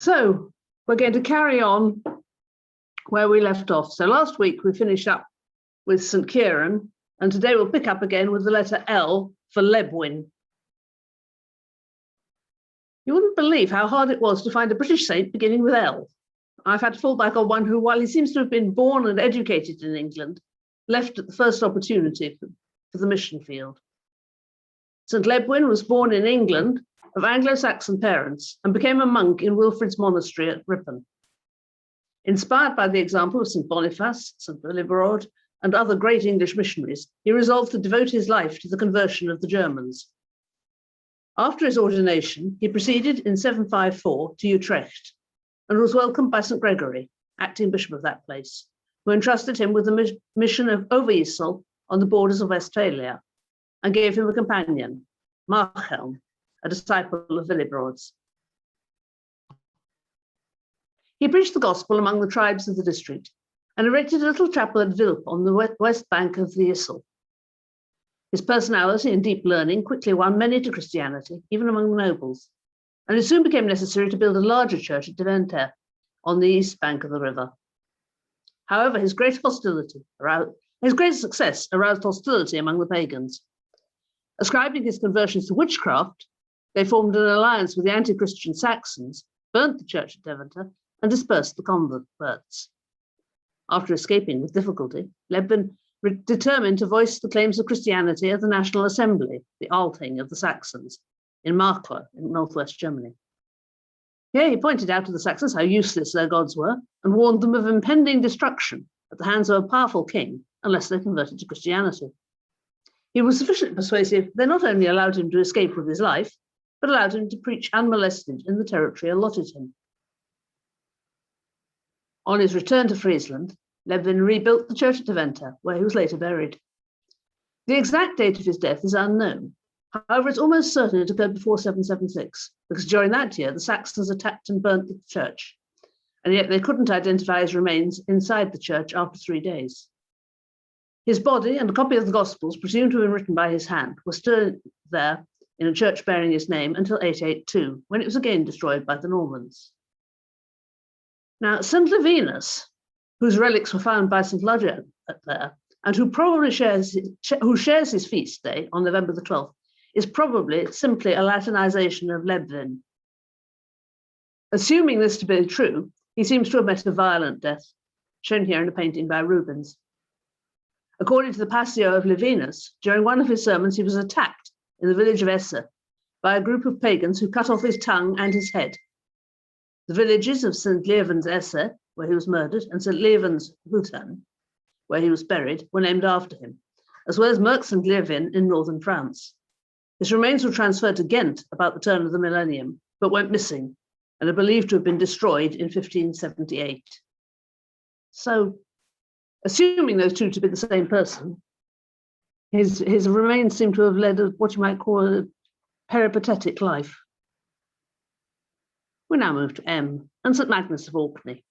So we're going to carry on where we left off. So last week we finished up with St. Kieran, and today we'll pick up again with the letter L for Lebwin. You wouldn't believe how hard it was to find a British saint beginning with L. I've had to fall back on one who, while he seems to have been born and educated in England, left at the first opportunity for the mission field. St. Lebwin was born in England of Anglo-Saxon parents and became a monk in Wilfrid's monastery at Ripon. Inspired by the example of St. Boniface, St. Willibrord, and other great English missionaries, he resolved to devote his life to the conversion of the Germans. After his ordination, he proceeded in 754 to Utrecht and was welcomed by St. Gregory, acting bishop of that place, who entrusted him with the mission of Overijssel on the borders of Westphalia and gave him a companion, Marchelm, a disciple of Willibrord's. He preached the gospel among the tribes of the district and erected a little chapel at Wilp on the west bank of the Issel. His personality and deep learning quickly won many to Christianity, even among the nobles, and it soon became necessary to build a larger church at Deventer on the east bank of the river. However, his great success aroused hostility among the pagans. Ascribing his conversions to witchcraft, they formed an alliance with the anti-Christian Saxons, burnt the church at Deventer, and dispersed the converts. After escaping with difficulty, Lebwin determined to voice the claims of Christianity at the National Assembly, the Althing of the Saxons, in Markla, in northwest Germany. Here he pointed out to the Saxons how useless their gods were and warned them of impending destruction at the hands of a powerful king unless they converted to Christianity. He was sufficiently persuasive they not only allowed him to escape with his life, but allowed him to preach unmolested in the territory allotted him. On his return to Friesland, Lebwin rebuilt the church at Deventer, where he was later buried. The exact date of his death is unknown. However, it's almost certain it occurred before 776, because during that year, the Saxons attacked and burnt the church, and yet they couldn't identify his remains inside the church after 3 days. His body and a copy of the Gospels, presumed to have been written by his hand, were still there in a church bearing his name until 882, when it was again destroyed by the Normans. Now, St. Levinus, whose relics were found by St. Ludger there, and who probably shares his feast day on November the 12th, is probably simply a Latinization of Lebwin. Assuming this to be true, he seems to have met a violent death, shown here in a painting by Rubens. According to the Passio of Levinus, during one of his sermons, he was attacked in the village of Esse by a group of pagans who cut off his tongue and his head. The villages of St. Leven's Esse, where he was murdered, and St. Leven's Hutan, where he was buried, were named after him, as well as Merck St. Levin in northern France. His remains were transferred to Ghent about the turn of the millennium, but went missing and are believed to have been destroyed in 1578. So, assuming those two to be the same person, his remains seem to have led what you might call a peripatetic life. We now move to M and St. Magnus of Orkney.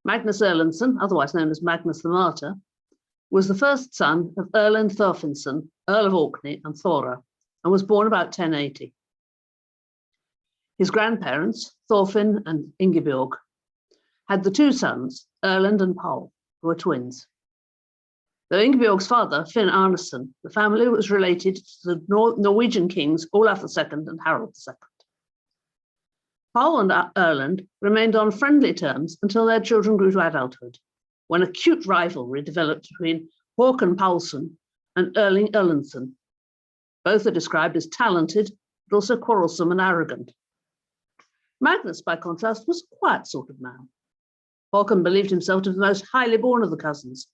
Magnus Erlendsson, otherwise known as Magnus the Martyr, was the first son of Erlend Thorfinnsson, Earl of Orkney and Thora, and was born about 1080. His grandparents, Thorfinn and Ingebjorg, had the two sons, Erlend and Paul, who were twins. Though Ingebjorg's father, Finn Arneson, the family was related to the Norwegian kings Olaf II and Harald II. Paul and Erlend remained on friendly terms until their children grew to adulthood, when acute rivalry developed between Håkon Paulsson and Erling Erlendsson. Both are described as talented, but also quarrelsome and arrogant. Magnus, by contrast, was a quiet sort of man. Håkon believed himself to be the most highly born of the cousins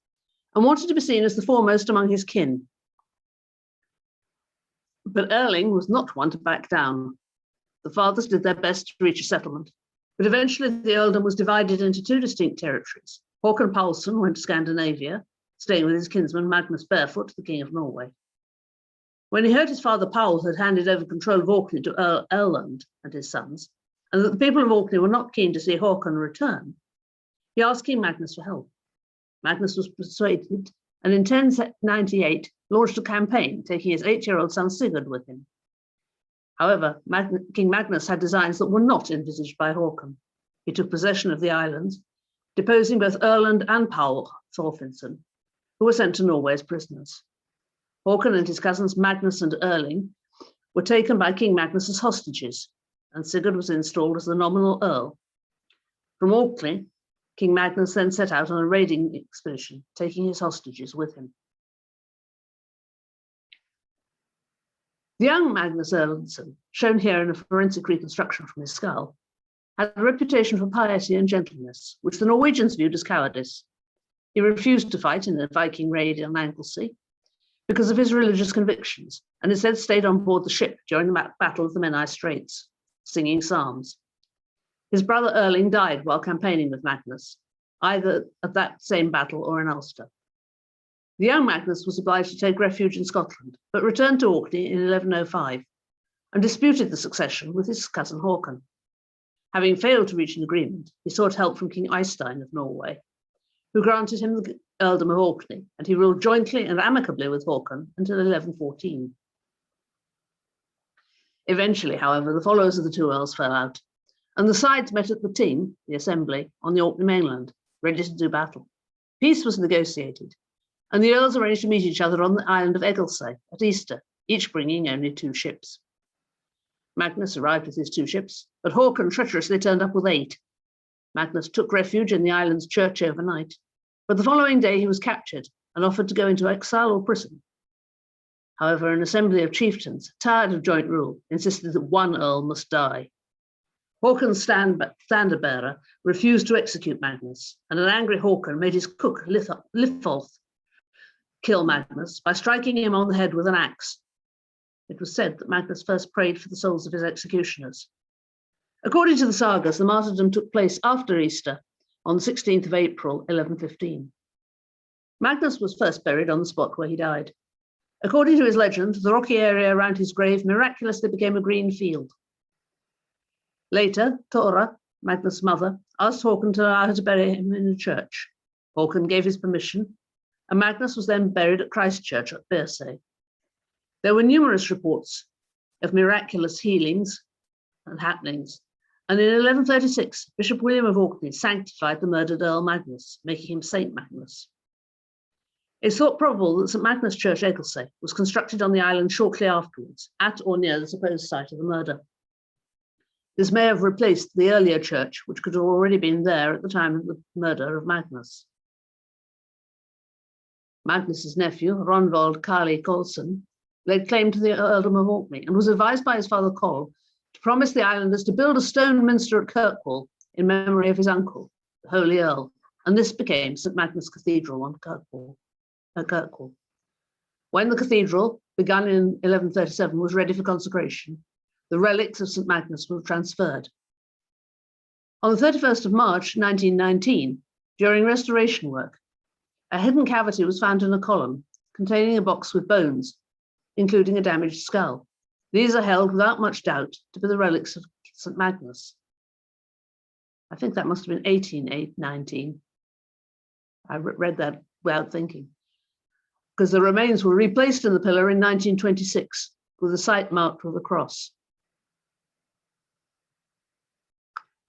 and wanted to be seen as the foremost among his kin. But Erling was not one to back down. The fathers did their best to reach a settlement, but eventually the earldom was divided into two distinct territories. Håkon Paulsson went to Scandinavia, staying with his kinsman Magnus Barefoot, the king of Norway. When he heard his father Paul had handed over control of Orkney to Erlend and his sons, and that the people of Orkney were not keen to see Håkon return, he asked King Magnus for help. Magnus was persuaded, and in 1098 launched a campaign, taking his 8-year-old son Sigurd with him. However, King Magnus had designs that were not envisaged by Håkon. He took possession of the islands, deposing both Erland and Paul Thorfinnsson, who were sent to Norway as prisoners. Håkon and his cousins Magnus and Erling were taken by King Magnus as hostages, and Sigurd was installed as the nominal earl. From Orkney, King Magnus then set out on a raiding expedition, taking his hostages with him. The young Magnus Erlendsson, shown here in a forensic reconstruction from his skull, had a reputation for piety and gentleness, which the Norwegians viewed as cowardice. He refused to fight in the Viking raid on Anglesey because of his religious convictions, and instead stayed on board the ship during the Battle of the Menai Straits, singing psalms. His brother Erling died while campaigning with Magnus, either at that same battle or in Ulster. The young Magnus was obliged to take refuge in Scotland, but returned to Orkney in 1105 and disputed the succession with his cousin Håkon. Having failed to reach an agreement, he sought help from King Eystein of Norway, who granted him the earldom of Orkney, and he ruled jointly and amicably with Håkon until 1114. Eventually, however, the followers of the two earls fell out, and the sides met at the Ting, the assembly, on the Orkney mainland, ready to do battle. Peace was negotiated, and the earls arranged to meet each other on the island of Egilsay at Easter, each bringing only 2 ships. Magnus arrived with his 2 ships, but Håkon treacherously turned up with 8. Magnus took refuge in the island's church overnight, but the following day he was captured and offered to go into exile or prison. However, an assembly of chieftains, tired of joint rule, insisted that one earl must die. Håkon's standard-bearer refused to execute Magnus, and an angry Håkon made his cook Liftolf kill Magnus by striking him on the head with an axe. It was said that Magnus first prayed for the souls of his executioners. According to the sagas, the martyrdom took place after Easter on the 16th of April, 1115. Magnus was first buried on the spot where he died. According to his legend, the rocky area around his grave miraculously became a green field. Later, Thora, Magnus' mother, asked Håkon to allow her to bury him in a church. Håkon gave his permission, and Magnus was then buried at Christ Church at Bersay. There were numerous reports of miraculous healings and happenings, and in 1136, Bishop William of Orkney sanctified the murdered Earl Magnus, making him Saint Magnus. It's thought probable that St Magnus Church, Egilsay, was constructed on the island shortly afterwards, at or near the supposed site of the murder. This may have replaced the earlier church, which could have already been there at the time of the murder of Magnus. Magnus's nephew, Ronvold Kali Kolson, laid claim to the earldom of Orkney and was advised by his father Kol to promise the islanders to build a stone minster at Kirkwall in memory of his uncle, the Holy Earl, and this became St Magnus Cathedral on Kirkwall. When the cathedral, begun in 1137, was ready for consecration, the relics of St Magnus were transferred. On the 31st of March 1919, during restoration work, a hidden cavity was found in a column containing a box with bones, including a damaged skull. These are held without much doubt to be the relics of St Magnus. I think that must have been 1819. I read that without thinking, because the remains were replaced in the pillar in 1926 with a site marked with a cross.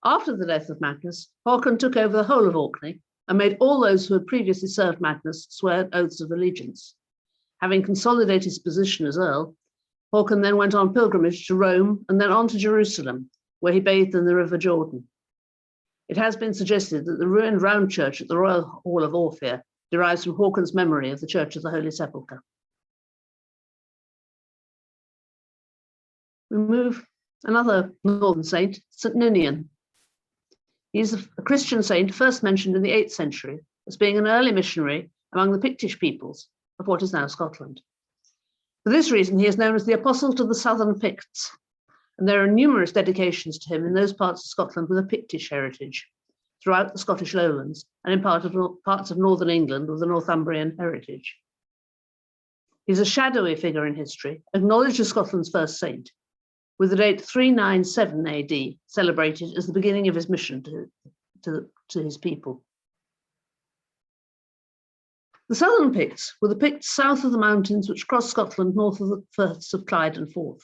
After the death of Magnus, Håkon took over the whole of Orkney and made all those who had previously served Magnus swear oaths of allegiance. Having consolidated his position as Earl, Håkon then went on pilgrimage to Rome and then on to Jerusalem, where he bathed in the River Jordan. It has been suggested that the ruined round church at the Royal Hall of Orphea derives from Håkon's memory of the Church of the Holy Sepulchre. We move another northern saint, St Ninian. He is a Christian saint first mentioned in the 8th century as being an early missionary among the Pictish peoples of what is now Scotland. For this reason, he is known as the Apostle to the Southern Picts, and there are numerous dedications to him in those parts of Scotland with a Pictish heritage, throughout the Scottish lowlands, and in parts of northern England with a Northumbrian heritage. He's a shadowy figure in history, acknowledged as Scotland's first saint, with the date 397 AD celebrated as the beginning of his mission to his people. The Southern Picts were the Picts south of the mountains which crossed Scotland north of the Firths of Clyde and Forth.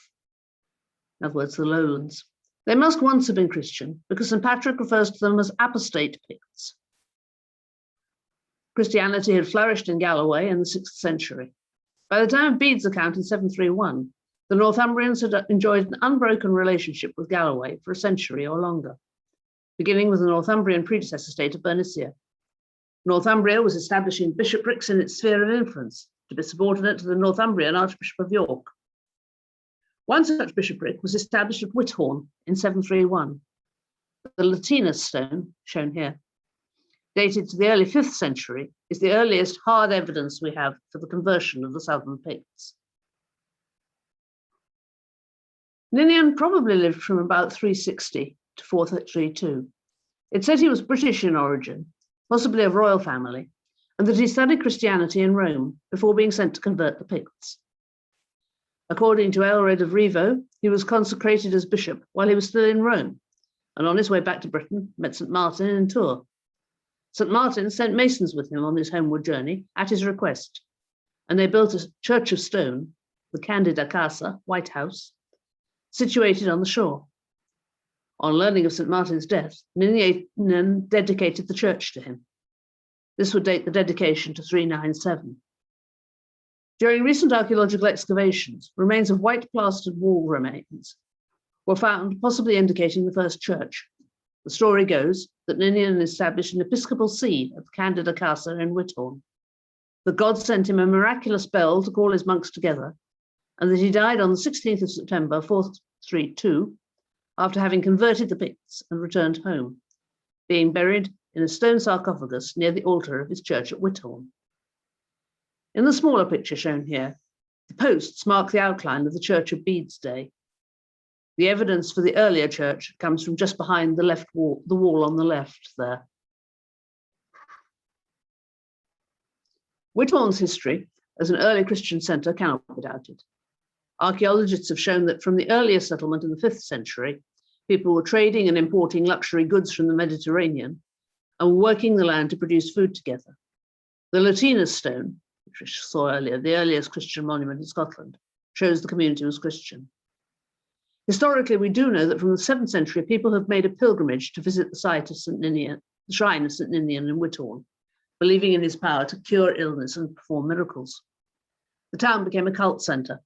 in other words, the lowlands. They must once have been Christian because St. Patrick refers to them as apostate Picts. Christianity had flourished in Galloway in the 6th century. By the time of Bede's account in 731, the Northumbrians had enjoyed an unbroken relationship with Galloway for a century or longer, beginning with the Northumbrian predecessor state of Bernicia. Northumbria was establishing bishoprics in its sphere of influence to be subordinate to the Northumbrian Archbishop of York. One such bishopric was established at Whithorn in 731. The Latinus stone, shown here, dated to the early 5th century, is the earliest hard evidence we have for the conversion of the southern Picts. Ninian probably lived from about 360 to 432. It said he was British in origin, possibly of royal family, and that he studied Christianity in Rome before being sent to convert the Picts. According to Aelred of Rievaulx, he was consecrated as bishop while he was still in Rome, and on his way back to Britain met St. Martin in Tours. St. Martin sent masons with him on his homeward journey at his request, and they built a church of stone, the Candida Casa, White House, situated on the shore. On learning of St. Martin's death, Ninian dedicated the church to him. This would date the dedication to 397. During recent archaeological excavations, remains of white plastered wall remains were found, possibly indicating the first church. The story goes that Ninian established an episcopal see at the Candida Casa in Whithorn. The god sent him a miraculous bell to call his monks together, and that he died on the 16th of September, 432, after having converted the Picts and returned home, being buried in a stone sarcophagus near the altar of his church at Whithorn. In the smaller picture shown here, the posts mark the outline of the church of Bede's day. The evidence for the earlier church comes from just behind the left wall, the wall on the left there. Whithorn's history as an early Christian centre cannot be doubted. Archaeologists have shown that from the earliest settlement in the 5th century, people were trading and importing luxury goods from the Mediterranean and were working the land to produce food together. The Latinus stone, which we saw earlier, the earliest Christian monument in Scotland, shows the community was Christian. Historically, we do know that from the 7th century, people have made a pilgrimage to visit the site of St. Ninian, the shrine of St. Ninian in Whithorn, believing in his power to cure illness and perform miracles. The town became a cult centre,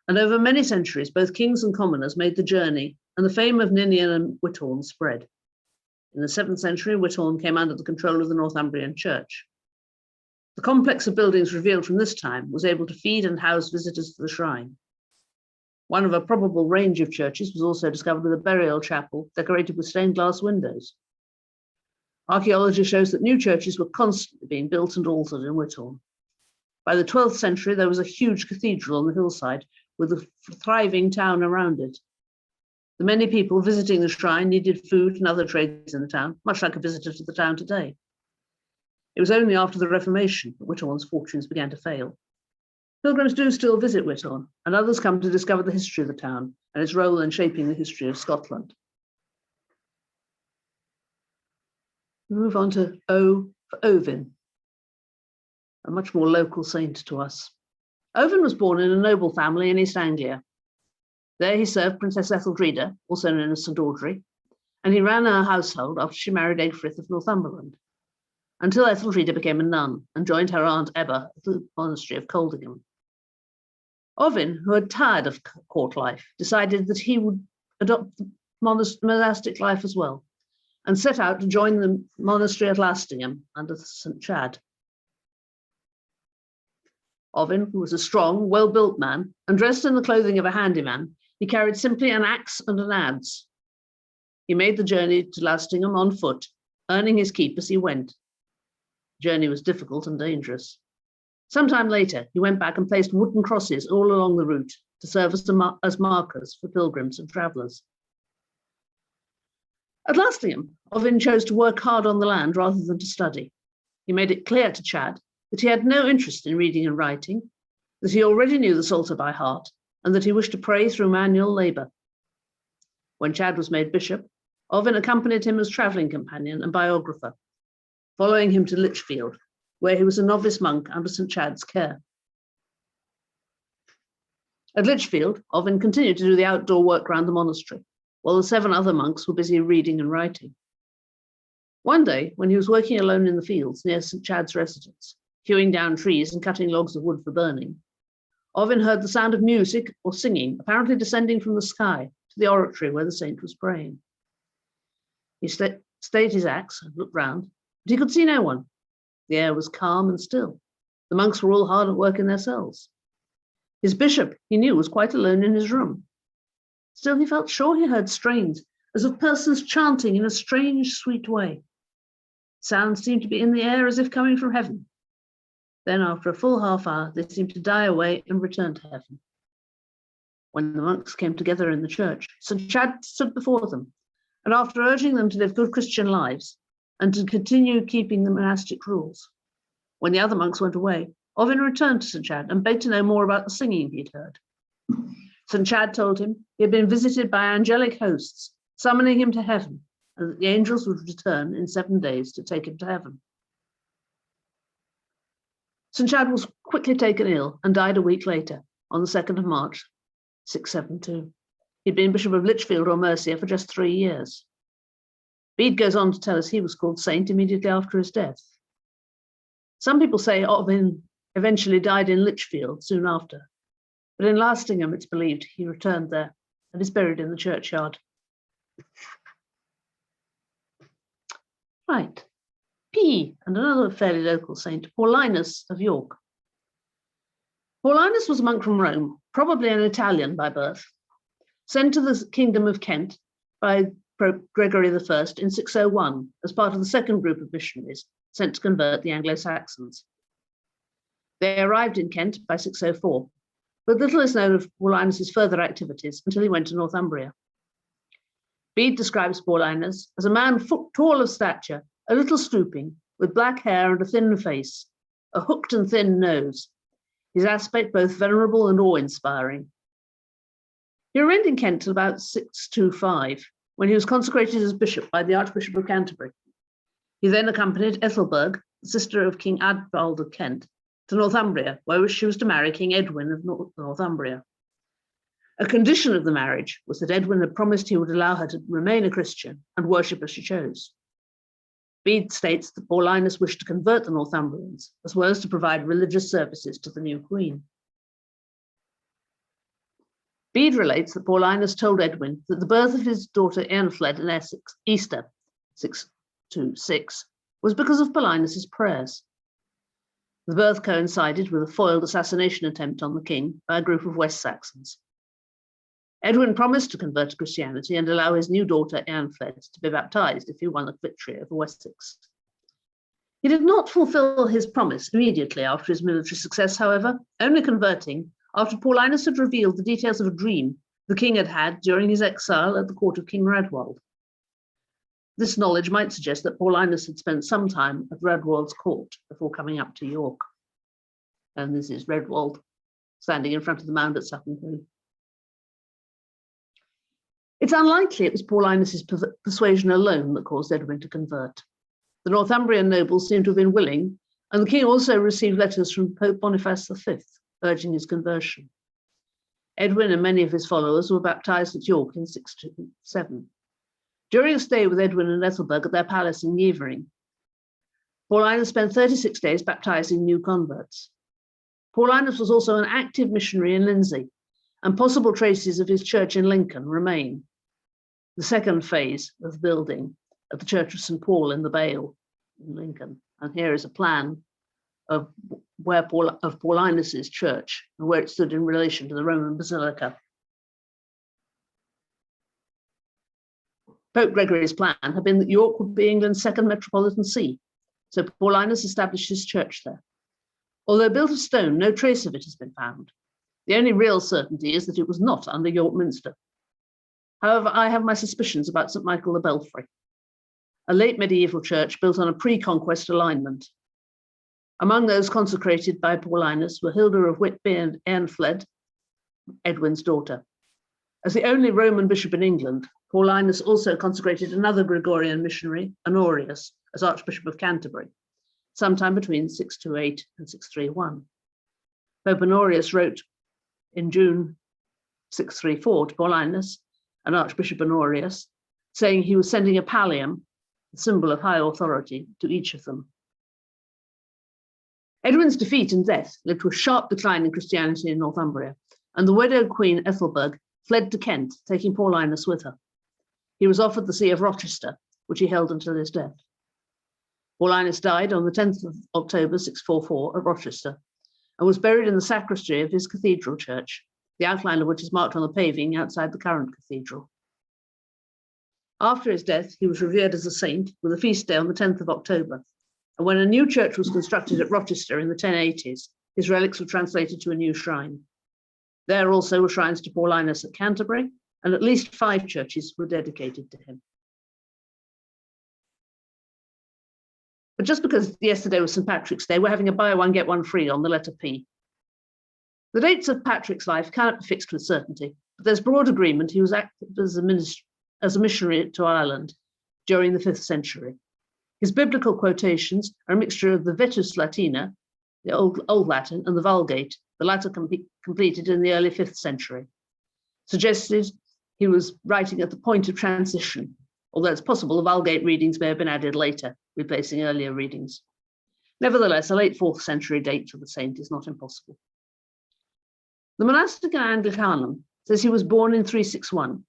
and over many centuries, both kings and commoners made the journey, and the fame of Ninian and Whithorn spread. In the 7th century, Whithorn came under the control of the Northumbrian Church. The complex of buildings revealed from this time was able to feed and house visitors to the shrine. One of a probable range of churches was also discovered with a burial chapel decorated with stained glass windows. Archaeology shows that new churches were constantly being built and altered in Whithorn. By the 12th century, there was a huge cathedral on the hillside with a thriving town around it. The many people visiting the shrine needed food and other trades in the town, much like a visitor to the town today. It was only after the Reformation that Whithorn's fortunes began to fail. Pilgrims do still visit Whithorn, and others come to discover the history of the town and its role in shaping the history of Scotland. We move on to O for Ovin, a much more local saint to us. Ovin was born in a noble family in East Anglia. There he served Princess Etheldreda, also known as St. Audrey, and he ran her household after she married Egfrith of Northumberland, until Etheldreda became a nun and joined her aunt Ebba at the monastery of Coldingham. Ovin, who had tired of court life, decided that he would adopt the monastic life as well, and set out to join the monastery at Lastingham under St. Chad. Ovin, who was a strong, well-built man, and dressed in the clothing of a handyman, he carried simply an axe and an adze. He made the journey to Lastingham on foot, earning his keep as he went. The journey was difficult and dangerous. Sometime later, he went back and placed wooden crosses all along the route to serve as markers for pilgrims and travellers. At Lastingham, Ovin chose to work hard on the land rather than to study. He made it clear to Chad that he had no interest in reading and writing, that he already knew the Psalter by heart, and that he wished to pray through manual labour. When Chad was made bishop, Ovin accompanied him as travelling companion and biographer, following him to Lichfield, where he was a novice monk under St. Chad's care. At Lichfield, Owen continued to do the outdoor work around the monastery, while the 7 other monks were busy reading and writing. One day, when he was working alone in the fields near St. Chad's residence, hewing down trees and cutting logs of wood for burning, Owen heard the sound of music or singing, apparently descending from the sky to the oratory where the saint was praying. He stayed his axe and looked round, but he could see no one. The air was calm and still. The monks were all hard at work in their cells. His bishop, he knew, was quite alone in his room. Still, he felt sure he heard strains, as of persons chanting in a strange, sweet way. Sounds seemed to be in the air as if coming from heaven. Then, after a full half hour, they seemed to die away and return to heaven. When the monks came together in the church, St. Chad stood before them, and after urging them to live good Christian lives and to continue keeping the monastic rules, when the other monks went away, Owen returned to St. Chad and begged to know more about the singing he'd heard. St. Chad told him he had been visited by angelic hosts, summoning him to heaven, and that the angels would return in 7 days to take him to heaven. St. Chad was quickly taken ill and died a week later, on the 2nd of March, 672. He'd been Bishop of Lichfield or Mercia for just 3 years. Bede goes on to tell us he was called saint immediately after his death. Some people say Owen eventually died in Lichfield soon after, but in Lastingham it's believed he returned there and is buried in the churchyard. Right, P, and another fairly local saint, Paulinus of York. Paulinus was a monk from Rome, probably an Italian by birth, sent to the Kingdom of Kent by Pope Gregory I in 601 as part of the second group of missionaries sent to convert the Anglo-Saxons. They arrived in Kent by 604, but little is known of Paulinus' further activities until he went to Northumbria. Bede describes Paulinus as a man tall of stature, a little stooping, with black hair and a thin face, a hooked and thin nose, his aspect both venerable and awe-inspiring. He remained in Kent till about 625, when he was consecrated as bishop by the Archbishop of Canterbury. He then accompanied Ethelberg, the sister of King Adbald of Kent, to Northumbria, where she was to marry King Edwin of Northumbria. A condition of the marriage was that Edwin had promised he would allow her to remain a Christian and worship as she chose. Bede states that Paulinus wished to convert the Northumbrians, as well as to provide religious services to the new queen. Bede relates that Paulinus told Edwin that the birth of his daughter Eanfled in Essex, Easter, 626, was because of Paulinus's prayers. The birth coincided with a foiled assassination attempt on the king by a group of West Saxons. Edwin promised to convert to Christianity and allow his new daughter Eanfled to be baptized if he won the victory over Wessex. He did not fulfill his promise immediately after his military success, however, only converting after Paulinus had revealed the details of a dream the king had had during his exile at the court of King Radwald. This knowledge might suggest that Paulinus had spent some time at Radwald's court before coming up to York. And this is Radwald standing in front of the mound at Sutton Hoo. It's unlikely it was Paulinus' persuasion alone that caused Edwin to convert. The Northumbrian nobles seem to have been willing, and the king also received letters from Pope Boniface V urging his conversion. Edwin and many of his followers were baptized at York in 627. During a stay with Edwin and Ethelberg at their palace in Yeavering, Paulinus spent 36 days baptizing new converts. Paulinus was also an active missionary in Lindsey, and possible traces of his church in Lincoln remain. The second phase of building at the Church of St. Paul in the Vale in Lincoln. And here is a plan of Paulinus' church and where it stood in relation to the Roman Basilica. Pope Gregory's plan had been that York would be England's second metropolitan see, so Paulinus established his church there. Although built of stone, no trace of it has been found. The only real certainty is that it was not under York Minster. However, I have my suspicions about St. Michael the Belfry, a late medieval church built on a pre-conquest alignment. Among those consecrated by Paulinus were Hilda of Whitby and Eanfled, Edwin's daughter. As the only Roman bishop in England, Paulinus also consecrated another Gregorian missionary, Honorius, as Archbishop of Canterbury, sometime between 628 and 631. Pope Honorius wrote in June 634 to Paulinus and Archbishop Honorius, saying he was sending a pallium, the symbol of high authority, to each of them. Edwin's defeat and death led to a sharp decline in Christianity in Northumbria, and the widowed Queen Ethelberg fled to Kent, taking Paulinus with her. He was offered the see of Rochester, which he held until his death. Paulinus died on the 10th of October 644 at Rochester and was buried in the sacristy of his cathedral church, the outline of which is marked on the paving outside the current cathedral. After his death, he was revered as a saint with a feast day on the 10th of October, and when a new church was constructed at Rochester in the 1080s, his relics were translated to a new shrine. There also were shrines to Paulinus at Canterbury, and at least 5 churches were dedicated to him. But just because yesterday was St. Patrick's Day, we're having a buy one, get one free on the letter P. The dates of Patrick's life cannot be fixed with certainty, but there's broad agreement he was active as a missionary to Ireland during the 5th century. His biblical quotations are a mixture of the Vetus Latina, the Old Latin, and the Vulgate, the latter completed in the early 5th century. Suggested he was writing at the point of transition, although it's possible the Vulgate readings may have been added later, replacing earlier readings. Nevertheless, a late 4th century date for the saint is not impossible. The monastic Anglicanum says he was born in 361.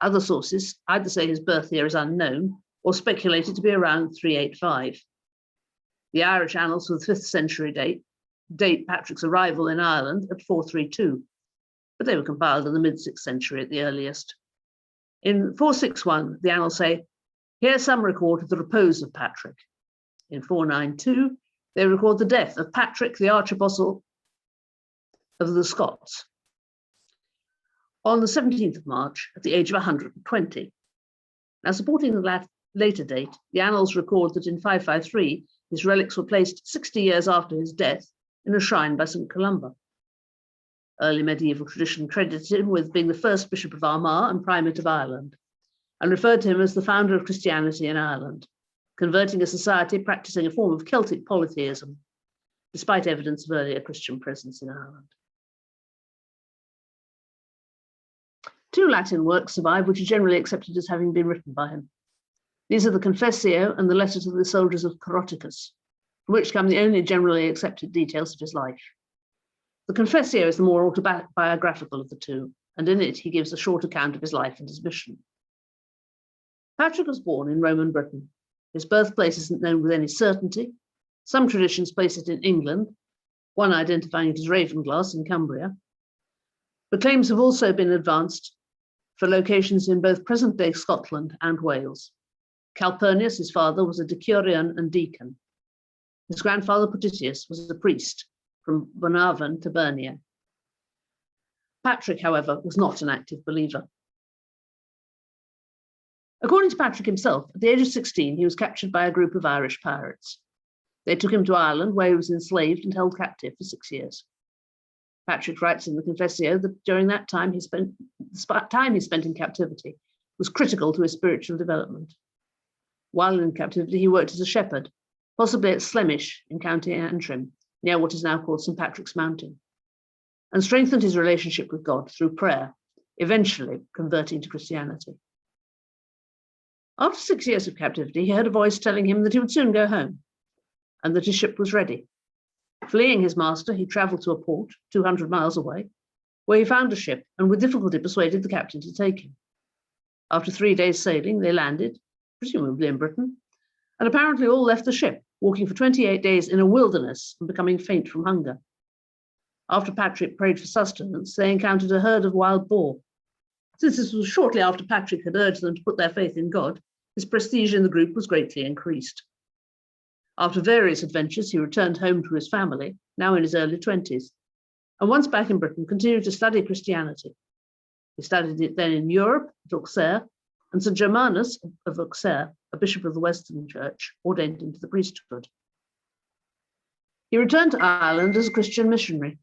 Other sources either say his birth year is unknown or speculated to be around 385. The Irish annals for the 5th century date Patrick's arrival in Ireland at 432, but they were compiled in the mid-6th century at the earliest. In 461, the annals say, here some record of the repose of Patrick. In 492, they record the death of Patrick, the archapostle of the Scots, on the 17th of March at the age of 120. Now, supporting the later date, the annals record that in 553, his relics were placed 60 years after his death in a shrine by St. Columba. Early medieval tradition credited him with being the first Bishop of Armagh and Primate of Ireland, and referred to him as the founder of Christianity in Ireland, converting a society practicing a form of Celtic polytheism, despite evidence of earlier Christian presence in Ireland. 2 Latin works survive, which are generally accepted as having been written by him. These are the Confessio and the Letter to the Soldiers of Coroticus, from which come the only generally accepted details of his life. The Confessio is the more autobiographical of the 2, and in it he gives a short account of his life and his mission. Patrick was born in Roman Britain. His birthplace isn't known with any certainty. Some traditions place it in England, one identifying it as Ravenglass in Cumbria. But claims have also been advanced for locations in both present-day Scotland and Wales. Calpurnius, his father, was a decurion and deacon. His grandfather, Potitius, was a priest from Bonavon to Bernia. Patrick, however, was not an active believer. According to Patrick himself, at the age of 16, he was captured by a group of Irish pirates. They took him to Ireland, where he was enslaved and held captive for 6 years. Patrick writes in the Confessio that during that time he spent in captivity was critical to his spiritual development. While in captivity, he worked as a shepherd, possibly at Slemish in County Antrim, near what is now called St. Patrick's Mountain, and strengthened his relationship with God through prayer, eventually converting to Christianity. After 6 years of captivity, he heard a voice telling him that he would soon go home, and that his ship was ready. Fleeing his master, he travelled to a port 200 miles away, where he found a ship and with difficulty persuaded the captain to take him. After 3 days sailing, they landed, presumably in Britain, and apparently all left the ship, walking for 28 days in a wilderness and becoming faint from hunger. After Patrick prayed for sustenance, they encountered a herd of wild boar. Since this was shortly after Patrick had urged them to put their faith in God, his prestige in the group was greatly increased. After various adventures, he returned home to his family, now in his early 20s, and once back in Britain, continued to study Christianity. He studied it then in Europe, at Auxerre, and St. Germanus of Auxerre, a bishop of the Western Church, ordained him to the priesthood. He returned to Ireland as a Christian missionary.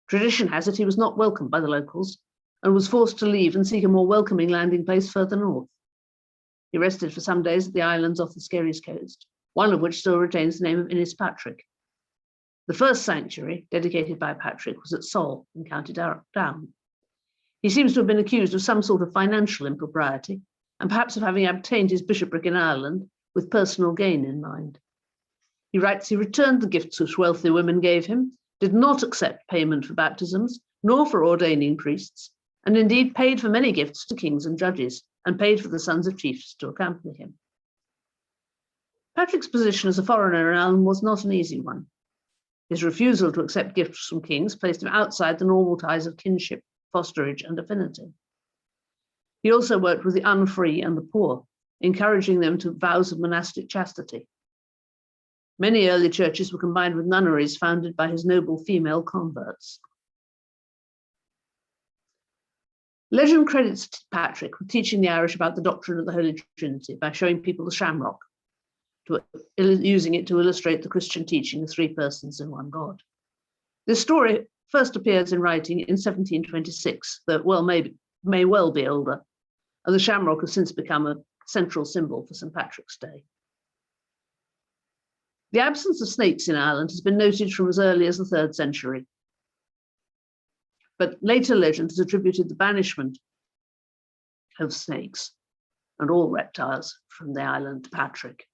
Tradition has it he was not welcomed by the locals and was forced to leave and seek a more welcoming landing place further north. He rested for some days at the islands off the Skerries coast, one of which still retains the name of Innispatrick. The first sanctuary dedicated by Patrick was at Sol in County Down. He seems to have been accused of some sort of financial impropriety, and perhaps of having obtained his bishopric in Ireland with personal gain in mind. He writes he returned the gifts which wealthy women gave him, did not accept payment for baptisms, nor for ordaining priests, and indeed paid for many gifts to kings and judges, and paid for the sons of chiefs to accompany him. Patrick's position as a foreigner in Ireland was not an easy one. His refusal to accept gifts from kings placed him outside the normal ties of kinship, fosterage, and affinity. He also worked with the unfree and the poor, encouraging them to vows of monastic chastity. Many early churches were combined with nunneries founded by his noble female converts. Legend credits Patrick with teaching the Irish about the doctrine of the Holy Trinity by showing people the shamrock, using it to illustrate the Christian teaching of three persons in one God. This story first appears in writing in 1726, though may well be older, and the shamrock has since become a central symbol for St. Patrick's Day. The absence of snakes in Ireland has been noted from as early as the 3rd century, but later legend has attributed the banishment of snakes and all reptiles from the island to Patrick.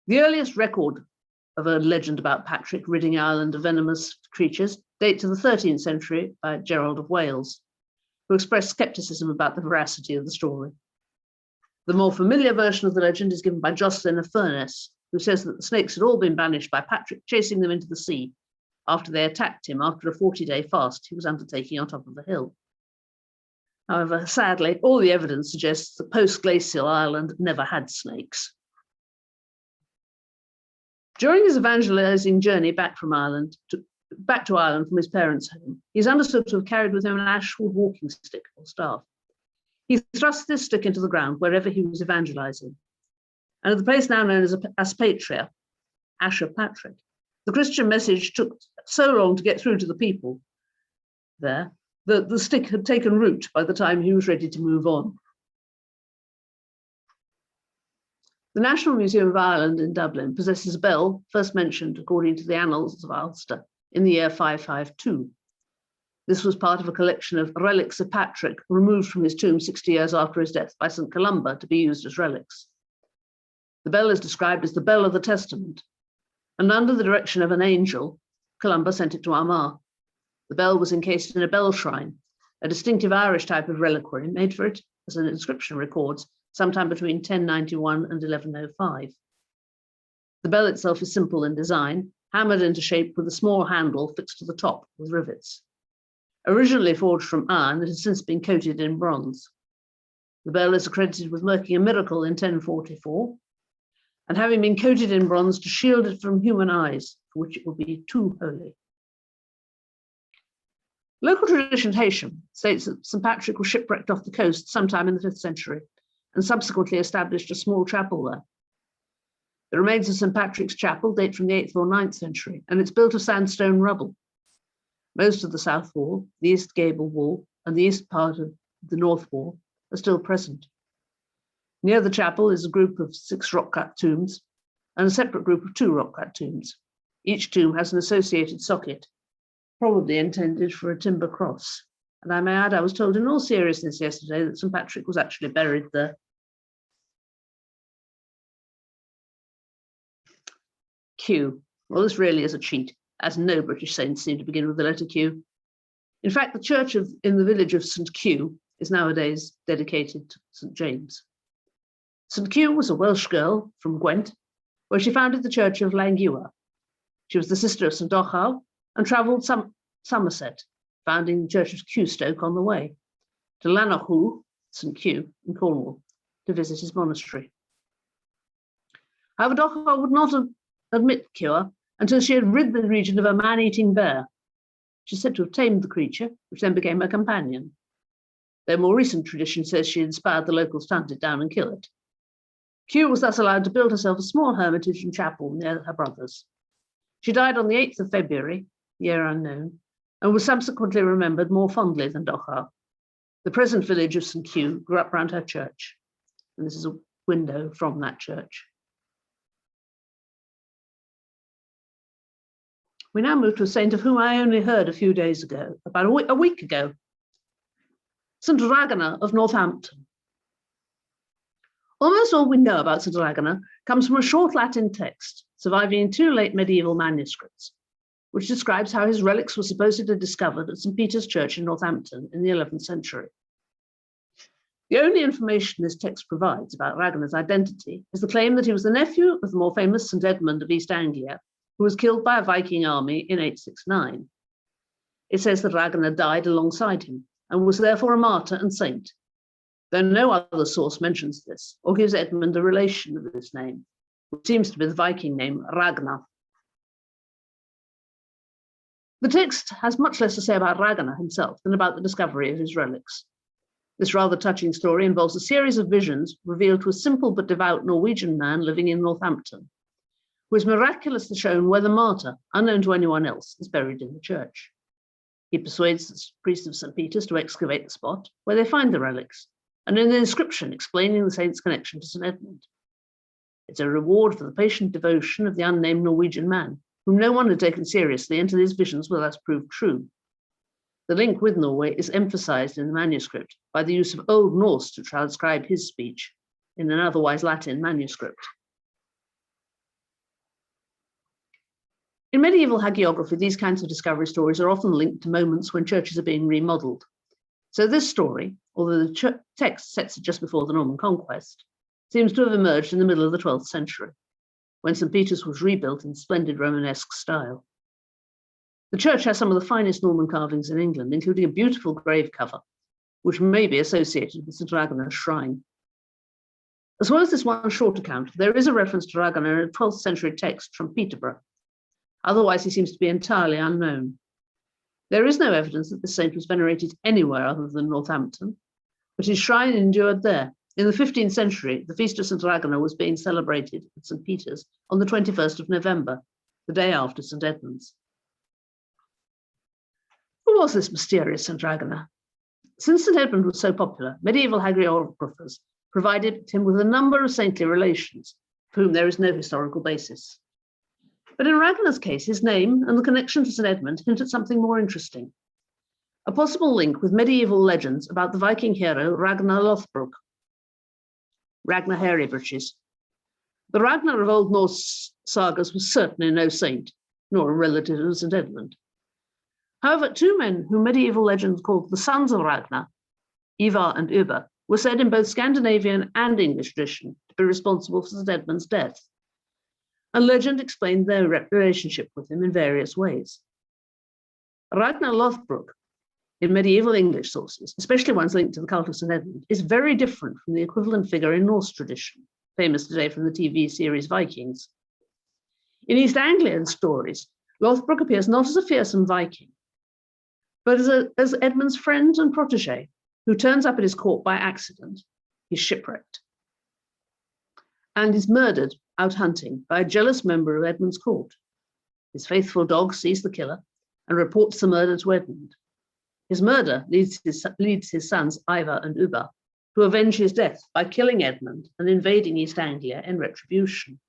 The earliest record of a legend about Patrick ridding Ireland of venomous creatures date to the 13th century by Gerald of Wales, who expressed skepticism about the veracity of the story. The more familiar version of the legend is given by Jocelyn of Furness, who says that the snakes had all been banished by Patrick chasing them into the sea after they attacked him after a 40-day fast he was undertaking on top of the hill. However, sadly, all the evidence suggests that post-glacial Ireland never had snakes. During his evangelizing journey back to Ireland from his parents' home, he is understood to have carried with him an ashwood walking stick or staff. He thrust this stick into the ground wherever he was evangelizing. And at the place now known as Aspatria, Asher Patrick, the Christian message took so long to get through to the people there that the stick had taken root by the time he was ready to move on. The National Museum of Ireland in Dublin possesses a bell first mentioned, according to the Annals of Ulster, in the year 552. This was part of a collection of relics of Patrick removed from his tomb 60 years after his death by St. Columba to be used as relics. The bell is described as the Bell of the Testament, and under the direction of an angel, Columba sent it to Armagh. The bell was encased in a bell shrine, a distinctive Irish type of reliquary made for it, as an inscription records, sometime between 1091 and 1105. The bell itself is simple in design, hammered into shape with a small handle fixed to the top with rivets. Originally forged from iron, it has since been coated in bronze. The bell is accredited with working a miracle in 1044, and having been coated in bronze to shield it from human eyes, for which it would be too holy. Local tradition Haitian states that St. Patrick was shipwrecked off the coast sometime in the 5th century and subsequently established a small chapel there. The remains of St. Patrick's Chapel date from the 8th or 9th century, and it's built of sandstone rubble. Most of the south wall, the east gable wall, and the east part of the north wall are still present. Near the chapel is a group of 6 rock-cut tombs and a separate group of 2 rock-cut tombs. Each tomb has an associated socket, probably intended for a timber cross. And I may add, I was told in all seriousness yesterday that St. Patrick was actually buried there. Q. Well, this really is a cheat, as no British saints seem to begin with the letter Q. In fact, the church in the village of St. Q is nowadays dedicated to St. James. St. Q was a Welsh girl from Gwent, where she founded the church of Langua. She was the sister of St. Ochal and travelled Somerset, founding the church of Qstoke on the way, to Llanachw, St. Q in Cornwall, to visit his monastery. However, Ochal would not admit cure until she had rid the region of a man-eating bear. She's said to have tamed the creature, which then became her companion. Though more recent tradition says she inspired the locals to hunt it down and kill it. Q was thus allowed to build herself a small hermitage and chapel near her brother's. She died on the 8th of February, year unknown, and was subsequently remembered more fondly than Dochar. The present village of St. Q grew up round her church, and this is a window from that church. We now move to a saint of whom I only heard a few days ago, about a week ago. St. Ragnar of Northampton. Almost all we know about St. Ragnar comes from a short Latin text surviving in 2 late medieval manuscripts, which describes how his relics were supposedly discovered at St. Peter's Church in Northampton in the 11th century. The only information this text provides about Ragnar's identity is the claim that he was the nephew of the more famous St. Edmund of East Anglia, who was killed by a Viking army in 869. It says that Ragnar died alongside him and was therefore a martyr and saint, though no other source mentions this or gives Edmund a relation with this name, which seems to be the Viking name Ragnar. The text has much less to say about Ragnar himself than about the discovery of his relics. This rather touching story involves a series of visions revealed to a simple but devout Norwegian man living in Northampton, who is miraculously shown where the martyr, unknown to anyone else, is buried in the church. He persuades the priest of St. Peter's to excavate the spot where they find the relics, and an inscription explaining the saint's connection to St. Edmund. It's a reward for the patient devotion of the unnamed Norwegian man, whom no one had taken seriously until his visions were thus proved true. The link with Norway is emphasized in the manuscript by the use of Old Norse to transcribe his speech in an otherwise Latin manuscript. In medieval hagiography, these kinds of discovery stories are often linked to moments when churches are being remodeled. So this story, although the text sets it just before the Norman conquest, seems to have emerged in the middle of the 12th century, when St. Peter's was rebuilt in splendid Romanesque style. The church has some of the finest Norman carvings in England, including a beautiful grave cover, which may be associated with St. Ragnar's shrine. As well as this one short account, there is a reference to Ragnar in a 12th century text from Peterborough. Otherwise, he seems to be entirely unknown. There is no evidence that the saint was venerated anywhere other than Northampton, but his shrine endured there. In the 15th century, the Feast of St. Ragnar was being celebrated at St. Peter's on the 21st of November, the day after St. Edmund's. Who was this mysterious St. Ragnar? Since St. Edmund was so popular, medieval hagiographers provided him with a number of saintly relations, for whom there is no historical basis. But in Ragnar's case, his name and the connection to St. Edmund hint at something more interesting, a possible link with medieval legends about the Viking hero Ragnar Lothbrok, Ragnar Hairy Breeches. The Ragnar of Old Norse sagas was certainly no saint, nor a relative of St. Edmund. However, 2 men whom medieval legends called the sons of Ragnar, Ivar and Ubba, were said in both Scandinavian and English tradition to be responsible for St. Edmund's death. And legend explained their relationship with him in various ways. Ragnar Lothbrok, in medieval English sources, especially ones linked to the cult of St. Edmund, is very different from the equivalent figure in Norse tradition, famous today from the TV series Vikings. In East Anglian stories, Lothbrok appears not as a fearsome Viking, but as Edmund's friend and protege, who turns up at his court by accident. He's shipwrecked and is murdered out hunting by a jealous member of Edmund's court. His faithful dog sees the killer and reports the murder to Edmund. His murder leads his sons Ivar and Ubba to avenge his death by killing Edmund and invading East Anglia in retribution.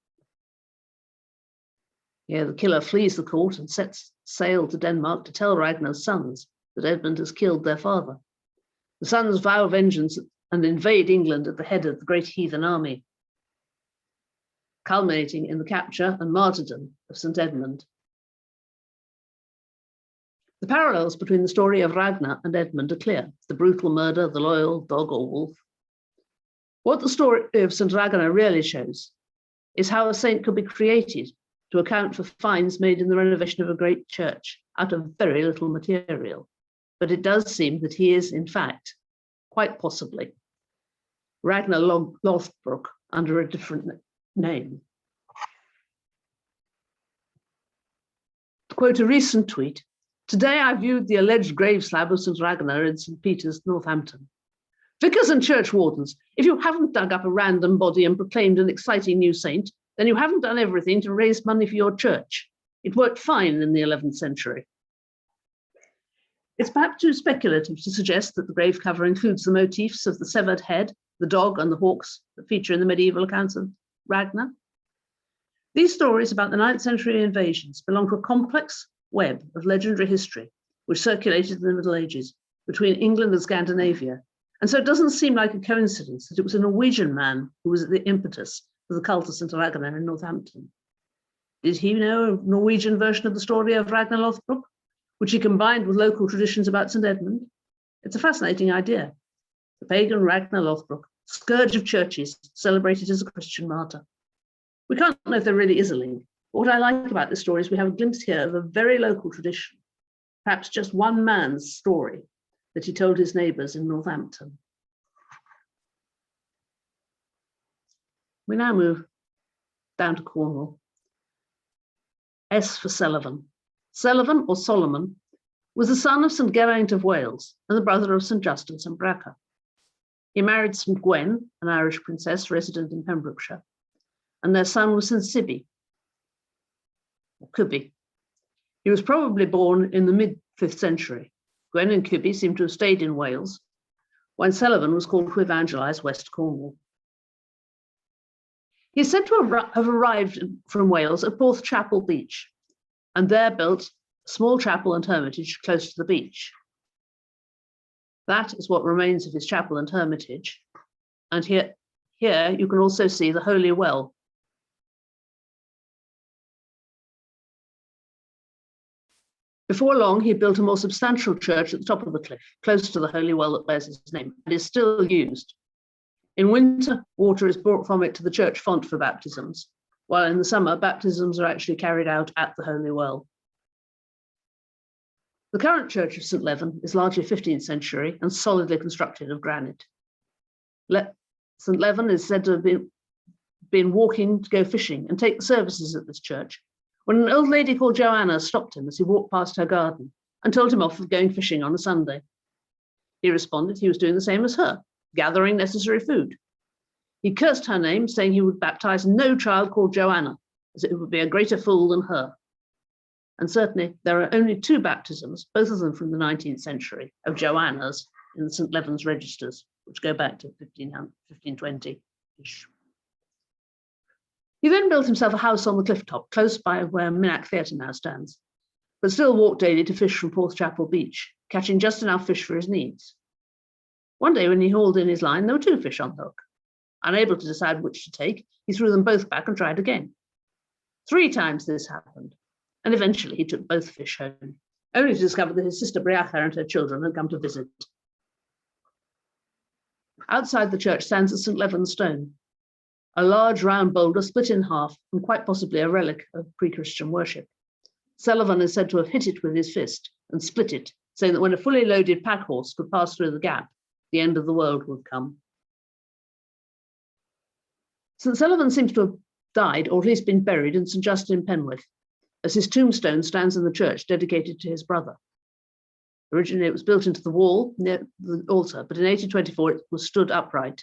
Here, the killer flees the court and sets sail to Denmark to tell Ragnar's sons that Edmund has killed their father. The sons vow vengeance and invade England at the head of the great heathen army, culminating in the capture and martyrdom of St. Edmund. The parallels between the story of Ragnar and Edmund are clear: the brutal murder, the loyal dog or wolf. What the story of St. Ragnar really shows is how a saint could be created to account for finds made in the renovation of a great church out of very little material. But it does seem that he is, in fact, quite possibly, Ragnar Lothbrok under a different name. To quote a recent tweet, "Today I viewed the alleged grave slab of St. Ragnar in St. Peter's, Northampton. Vicars and church wardens, if you haven't dug up a random body and proclaimed an exciting new saint, then you haven't done everything to raise money for your church. It worked fine in the 11th century. It's perhaps too speculative to suggest that the grave cover includes the motifs of the severed head, the dog, and the hawks that feature in the medieval accounts of Ragnar. These stories about the 9th century invasions belong to a complex web of legendary history which circulated in the Middle Ages between England and Scandinavia, and so it doesn't seem like a coincidence that it was a Norwegian man who was at the impetus for the cult of St. Ragnar in Northampton. Did he know a Norwegian version of the story of Ragnar Lothbrok, which he combined with local traditions about St. Edmund? It's a fascinating idea. The pagan Ragnar Lothbrok, scourge of churches, celebrated as a Christian martyr. We can't know if there really is a link, but what I like about this story is we have a glimpse here of a very local tradition, perhaps just one man's story that he told his neighbours in Northampton. We now move down to Cornwall. S for Sullivan. Sullivan, or Solomon, was the son of St. Geraint of Wales and the brother of St. Justin St. Bracha. He married St. Gwen, an Irish princess resident in Pembrokeshire, and their son was St. Sibby, or Cubi. He was probably born in the mid-5th century. Gwen and Cubi seem to have stayed in Wales, when Sullivan was called to evangelise West Cornwall. He is said to have arrived from Wales at Porthchapel Beach, and there built a small chapel and hermitage close to the beach. That is what remains of his chapel and hermitage. And here you can also see the Holy Well. Before long, he built a more substantial church at the top of the cliff, close to the Holy Well that bears his name, and is still used. In winter, water is brought from it to the church font for baptisms, while in the summer, baptisms are actually carried out at the Holy Well. The current church of St. Leven is largely 15th century and solidly constructed of granite. St. Leven is said to have been walking to go fishing and take the services at this church, when an old lady called Joanna stopped him as he walked past her garden and told him off for going fishing on a Sunday. He responded he was doing the same as her, gathering necessary food. He cursed her name, saying he would baptize no child called Joanna, as it would be a greater fool than her. And certainly there are only 2 baptisms, both of them from the 19th century, of Joannas in the St. Leven's registers, which go back to 1520-ish. He then built himself a house on the cliff top, close by where Minack Theatre now stands, but still walked daily to fish from Porthchapel Beach, catching just enough fish for his needs. One day when he hauled in his line, there were 2 fish on the hook. Unable to decide which to take, he threw them both back and tried again. 3 times this happened, and eventually he took both fish home, only to discover that his sister Breacha and her children had come to visit. Outside the church stands a St. Leven stone, a large round boulder split in half and quite possibly a relic of pre-Christian worship. Sullivan is said to have hit it with his fist and split it, saying that when a fully loaded pack horse could pass through the gap, the end of the world would come. St. Sullivan seems to have died, or at least been buried, in St. Justin in Penwith, as his tombstone stands in the church dedicated to his brother. Originally, it was built into the wall near the altar, but in 1824 it was stood upright.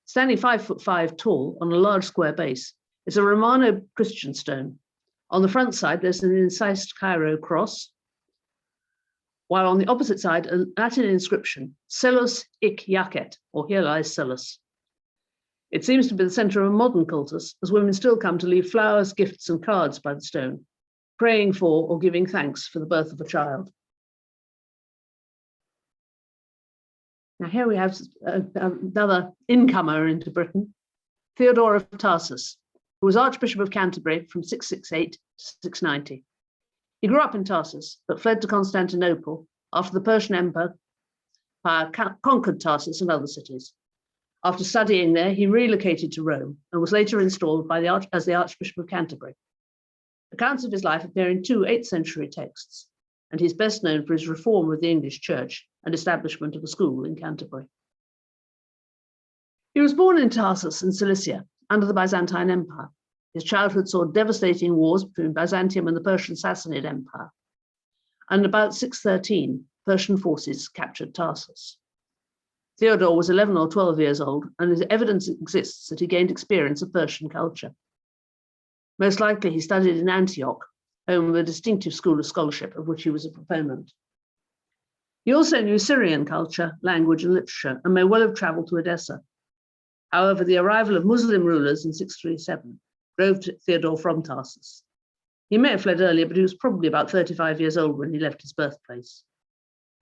Standing 5'5" tall on a large square base, it's a Romano Christian stone. On the front side, there's an incised Cairo cross, while on the opposite side, a Latin inscription, Selus hic jacet, or here lies Selus. It seems to be the center of a modern cultus, as women still come to leave flowers, gifts, and cards by the stone, praying for or giving thanks for the birth of a child. Now here we have another incomer into Britain, Theodore of Tarsus, who was Archbishop of Canterbury from 668 to 690. He grew up in Tarsus, but fled to Constantinople after the Persian Empire conquered Tarsus and other cities. After studying there, he relocated to Rome and was later installed as the Archbishop of Canterbury. Accounts of his life appear in 2 8th century texts, and he's best known for his reform of the English Church and establishment of a school in Canterbury. He was born in Tarsus in Cilicia under the Byzantine Empire. His childhood saw devastating wars between Byzantium and the Persian Sassanid Empire. And about 613, Persian forces captured Tarsus. Theodore was 11 or 12 years old, and evidence exists that he gained experience of Persian culture. Most likely he studied in Antioch, home of a distinctive school of scholarship of which he was a proponent. He also knew Syrian culture, language, and literature, and may well have traveled to Edessa. However, the arrival of Muslim rulers in 637 drove Theodore from Tarsus. He may have fled earlier, but he was probably about 35 years old when he left his birthplace.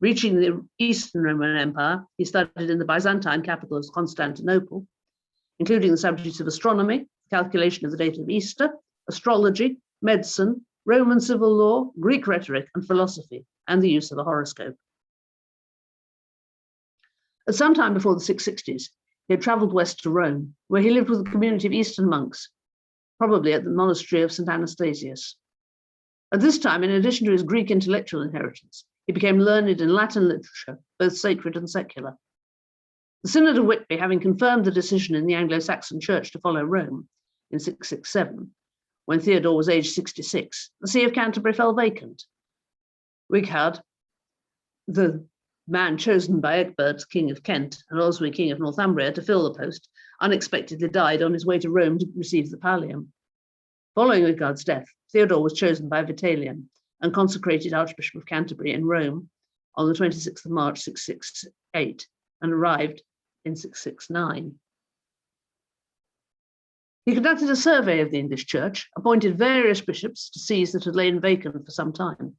Reaching the Eastern Roman Empire, he studied in the Byzantine capital of Constantinople, including the subjects of astronomy, calculation of the date of Easter, astrology, medicine, Roman civil law, Greek rhetoric and philosophy, and the use of the horoscope. At some time before the 660s, he had travelled west to Rome, where he lived with a community of Eastern monks, probably at the monastery of St. Anastasius. At this time, in addition to his Greek intellectual inheritance, he became learned in Latin literature, both sacred and secular. The Synod of Whitby, having confirmed the decision in the Anglo-Saxon Church to follow Rome in 667, when Theodore was aged 66, the See of Canterbury fell vacant. Wighard, the man chosen by Egbert, King of Kent, and Oswy, King of Northumbria, to fill the post, unexpectedly died on his way to Rome to receive the pallium. Following Wighard's death, Theodore was chosen by Vitalian and consecrated Archbishop of Canterbury in Rome on the 26th of March, 668, and arrived in 669. He conducted a survey of the English Church, appointed various bishops to sees that had lain vacant for some time,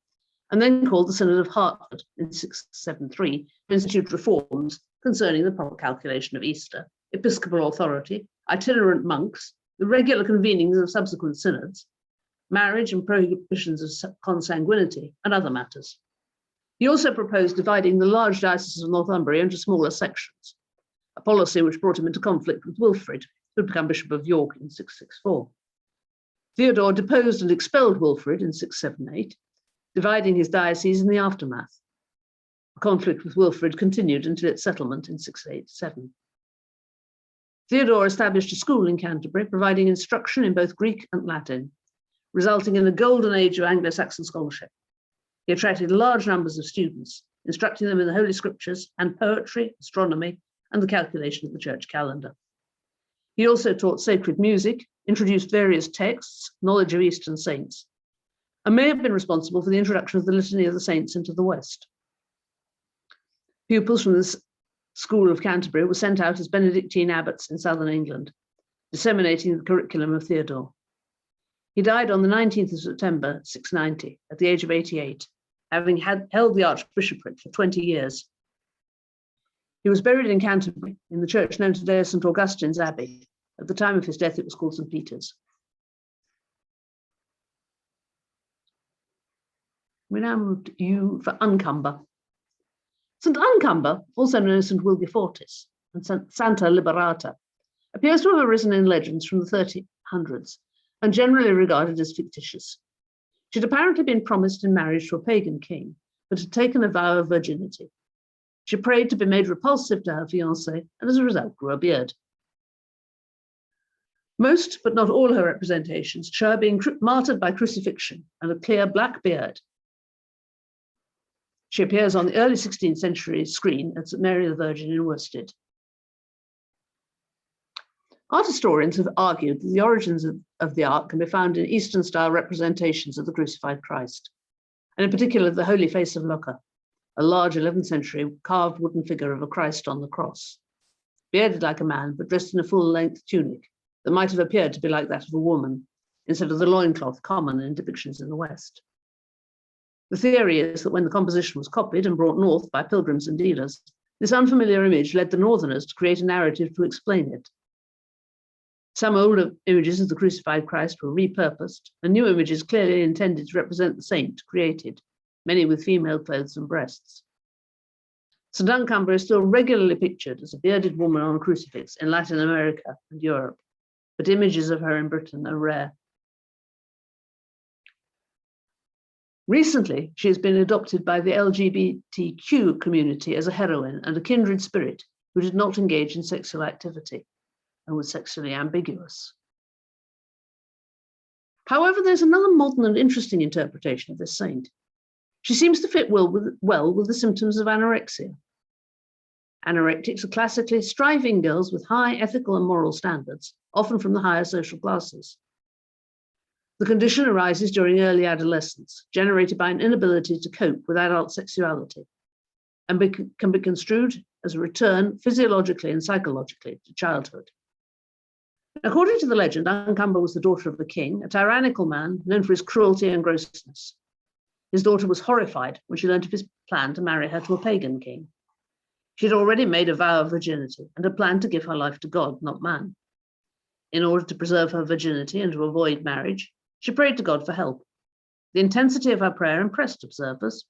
and then called the Synod of Hartford in 673 to institute reforms concerning the proper calculation of Easter, episcopal authority, itinerant monks, the regular convenings of subsequent synods, marriage and prohibitions of consanguinity, and other matters. He also proposed dividing the large diocese of Northumbria into smaller sections, a policy which brought him into conflict with Wilfrid, who had become Bishop of York in 664. Theodore deposed and expelled Wilfrid in 678, dividing his diocese in the aftermath. The conflict with Wilfrid continued until its settlement in 687. Theodore established a school in Canterbury, providing instruction in both Greek and Latin, resulting in a golden age of Anglo-Saxon scholarship. He attracted large numbers of students, instructing them in the Holy Scriptures and poetry, astronomy, and the calculation of the church calendar. He also taught sacred music, introduced various texts, knowledge of Eastern saints, and may have been responsible for the introduction of the Litany of the Saints into the West. Pupils from this School of Canterbury were sent out as Benedictine abbots in southern England, disseminating the curriculum of Theodore. He died on the 19th of September, 690, at the age of 88, having held the archbishopric for 20 years. He was buried in Canterbury, in the church known today as St. Augustine's Abbey. At the time of his death, it was called St. Peter's. We now move to U for Uncumber. St. Uncumber, also known as St. Wilgefortis and Santa Liberata, appears to have arisen in legends from the 1300s and generally regarded as fictitious. She had apparently been promised in marriage to a pagan king, but had taken a vow of virginity. She prayed to be made repulsive to her fiancé, and as a result grew a beard. Most, but not all her representations show her being martyred by crucifixion and a clear black beard. She appears on the early 16th century screen at St. Mary the Virgin in Worsted. Art historians have argued that the origins of the art can be found in Eastern-style representations of the crucified Christ, and in particular the Holy Face of Lucca, a large 11th century carved wooden figure of a Christ on the cross, bearded like a man, but dressed in a full-length tunic that might have appeared to be like that of a woman, instead of the loincloth common in depictions in the West. The theory is that when the composition was copied and brought north by pilgrims and dealers, this unfamiliar image led the northerners to create a narrative to explain it. Some older images of the crucified Christ were repurposed, and new images clearly intended to represent the saint created, many with female clothes and breasts. St. Uncumber is still regularly pictured as a bearded woman on a crucifix in Latin America and Europe, but images of her in Britain are rare. Recently, she has been adopted by the LGBTQ community as a heroine and a kindred spirit who did not engage in sexual activity and was sexually ambiguous. However, there's another modern and interesting interpretation of this saint. She seems to fit well with the symptoms of anorexia. Anorectics are classically striving girls with high ethical and moral standards, often from the higher social classes. The condition arises during early adolescence, generated by an inability to cope with adult sexuality, and can be construed as a return physiologically and psychologically to childhood. According to the legend, Uncumber was the daughter of a king, a tyrannical man known for his cruelty and grossness. His daughter was horrified when she learned of his plan to marry her to a pagan king. She had already made a vow of virginity and had planned to give her life to God, not man. In order to preserve her virginity and to avoid marriage, she prayed to God for help. The intensity of her prayer impressed observers.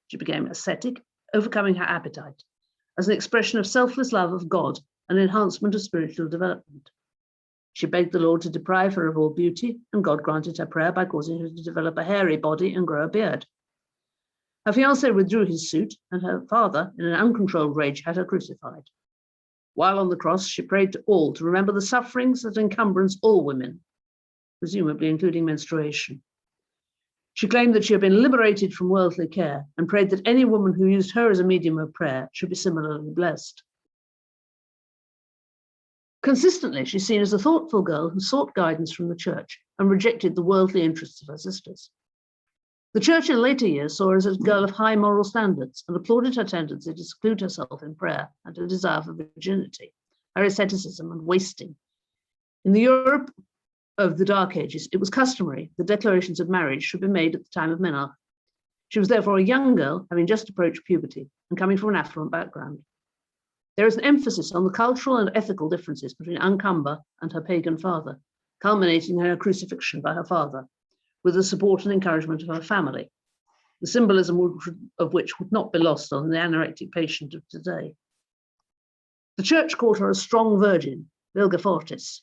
She became ascetic, overcoming her appetite, as an expression of selfless love of God and enhancement of spiritual development. She begged the Lord to deprive her of all beauty, and God granted her prayer by causing her to develop a hairy body and grow a beard. Her fiancé withdrew his suit, and her father, in an uncontrolled rage, had her crucified. While on the cross, she prayed to all to remember the sufferings that encumbrance all women, presumably including menstruation. She claimed that she had been liberated from worldly care and prayed that any woman who used her as a medium of prayer should be similarly blessed. Consistently, she's seen as a thoughtful girl who sought guidance from the church and rejected the worldly interests of her sisters. The church in later years saw her as a girl of high moral standards and applauded her tendency to seclude herself in prayer and her desire for virginity, her asceticism and wasting. In the Europe of the Dark Ages, it was customary that declarations of marriage should be made at the time of menarche. She was therefore a young girl, having just approached puberty and coming from an affluent background. There is an emphasis on the cultural and ethical differences between Ancamba and her pagan father, culminating in her crucifixion by her father, with the support and encouragement of her family, the symbolism of which would not be lost on the anorectic patient of today. The church called her a strong virgin, Virga Fortis,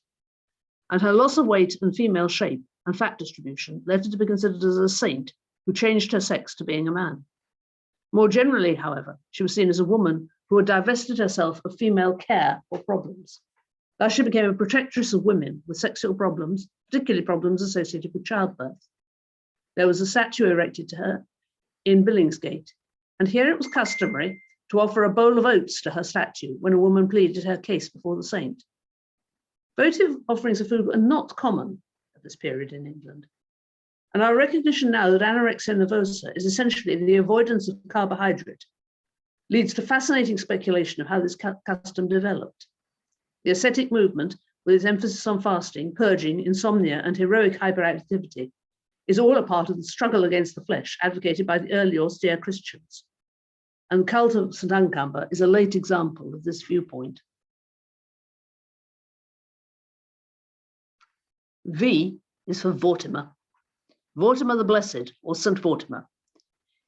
and her loss of weight and female shape and fat distribution led her to be considered as a saint who changed her sex to being a man. More generally, however, she was seen as a woman who had divested herself of female care or problems. Thus, she became a protectress of women with sexual problems, particularly problems associated with childbirth. There was a statue erected to her in Billingsgate, and here it was customary to offer a bowl of oats to her statue when a woman pleaded her case before the saint. Votive offerings of food were not common at this period in England, and our recognition now that anorexia nervosa is essentially the avoidance of carbohydrate leads to fascinating speculation of how this custom developed. The ascetic movement, with its emphasis on fasting, purging, insomnia, and heroic hyperactivity, is all a part of the struggle against the flesh advocated by the early austere Christians. And the cult of St. Ancamba is a late example of this viewpoint. V is for Vortimer. Vortimer the Blessed, or St. Vortimer,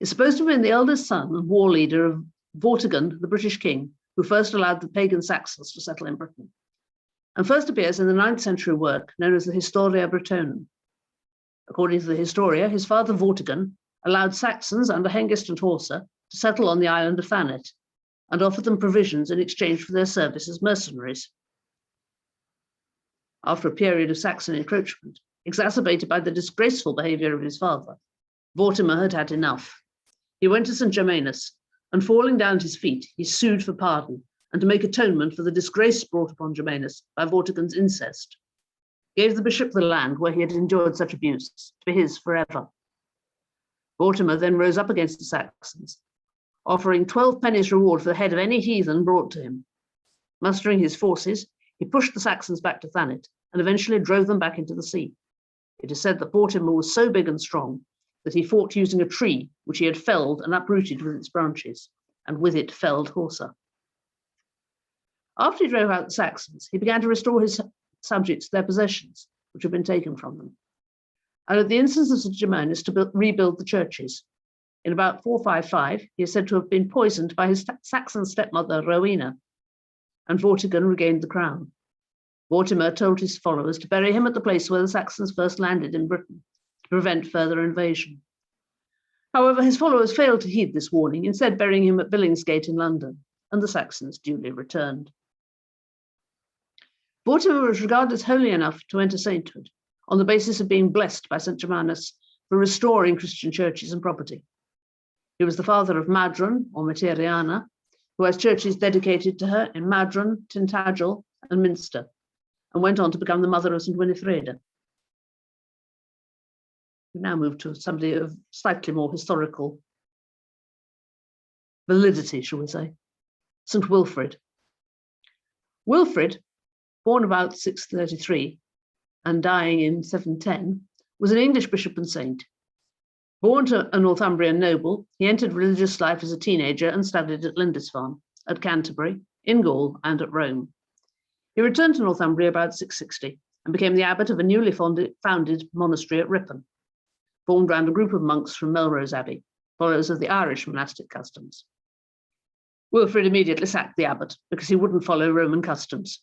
is supposed to have been the eldest son and war leader of Vortigern, the British king, who first allowed the pagan Saxons to settle in Britain, and first appears in the 9th century work known as the Historia Brittonum. According to the Historia, his father Vortigern allowed Saxons under Hengist and Horsa to settle on the island of Thanet and offered them provisions in exchange for their service as mercenaries. After a period of Saxon encroachment, exacerbated by the disgraceful behavior of his father, Vortimer had had enough. He went to St. Germanus, and falling down at his feet, he sued for pardon and to make atonement for the disgrace brought upon Germanus by Vortigern's incest. Gave the bishop the land where he had endured such abuse to be his forever. Vortimer then rose up against the Saxons, offering 12 pennies reward for the head of any heathen brought to him. Mustering his forces, he pushed the Saxons back to Thanet and eventually drove them back into the sea. It is said that Vortimer was so big and strong that he fought using a tree which he had felled and uprooted with its branches, and with it felled Horsa. After he drove out the Saxons, he began to restore his subjects their possessions, which had been taken from them, and at the instance of St. Germanus to rebuild the churches. In about 455, he is said to have been poisoned by his Saxon stepmother Rowena, and Vortigern regained the crown. Vortimer told his followers to bury him at the place where the Saxons first landed in Britain, to prevent further invasion. However, his followers failed to heed this warning, instead burying him at Billingsgate in London, and the Saxons duly returned. Vortimer was regarded as holy enough to enter sainthood on the basis of being blessed by St. Germanus for restoring Christian churches and property. He was the father of Madron, or Materiana, who has churches dedicated to her in Madron, Tintagel, and Minster, and went on to become the mother of St. Winifreda. We now move to somebody of slightly more historical validity, shall we say, St. Wilfrid. Wilfrid, born about 633 and dying in 710, was an English bishop and saint. Born to a Northumbrian noble, he entered religious life as a teenager and studied at Lindisfarne, at Canterbury, in Gaul, and at Rome. He returned to Northumbria about 660 and became the abbot of a newly founded monastery at Ripon, formed around a group of monks from Melrose Abbey, followers of the Irish monastic customs. Wilfrid immediately sacked the abbot because he wouldn't follow Roman customs.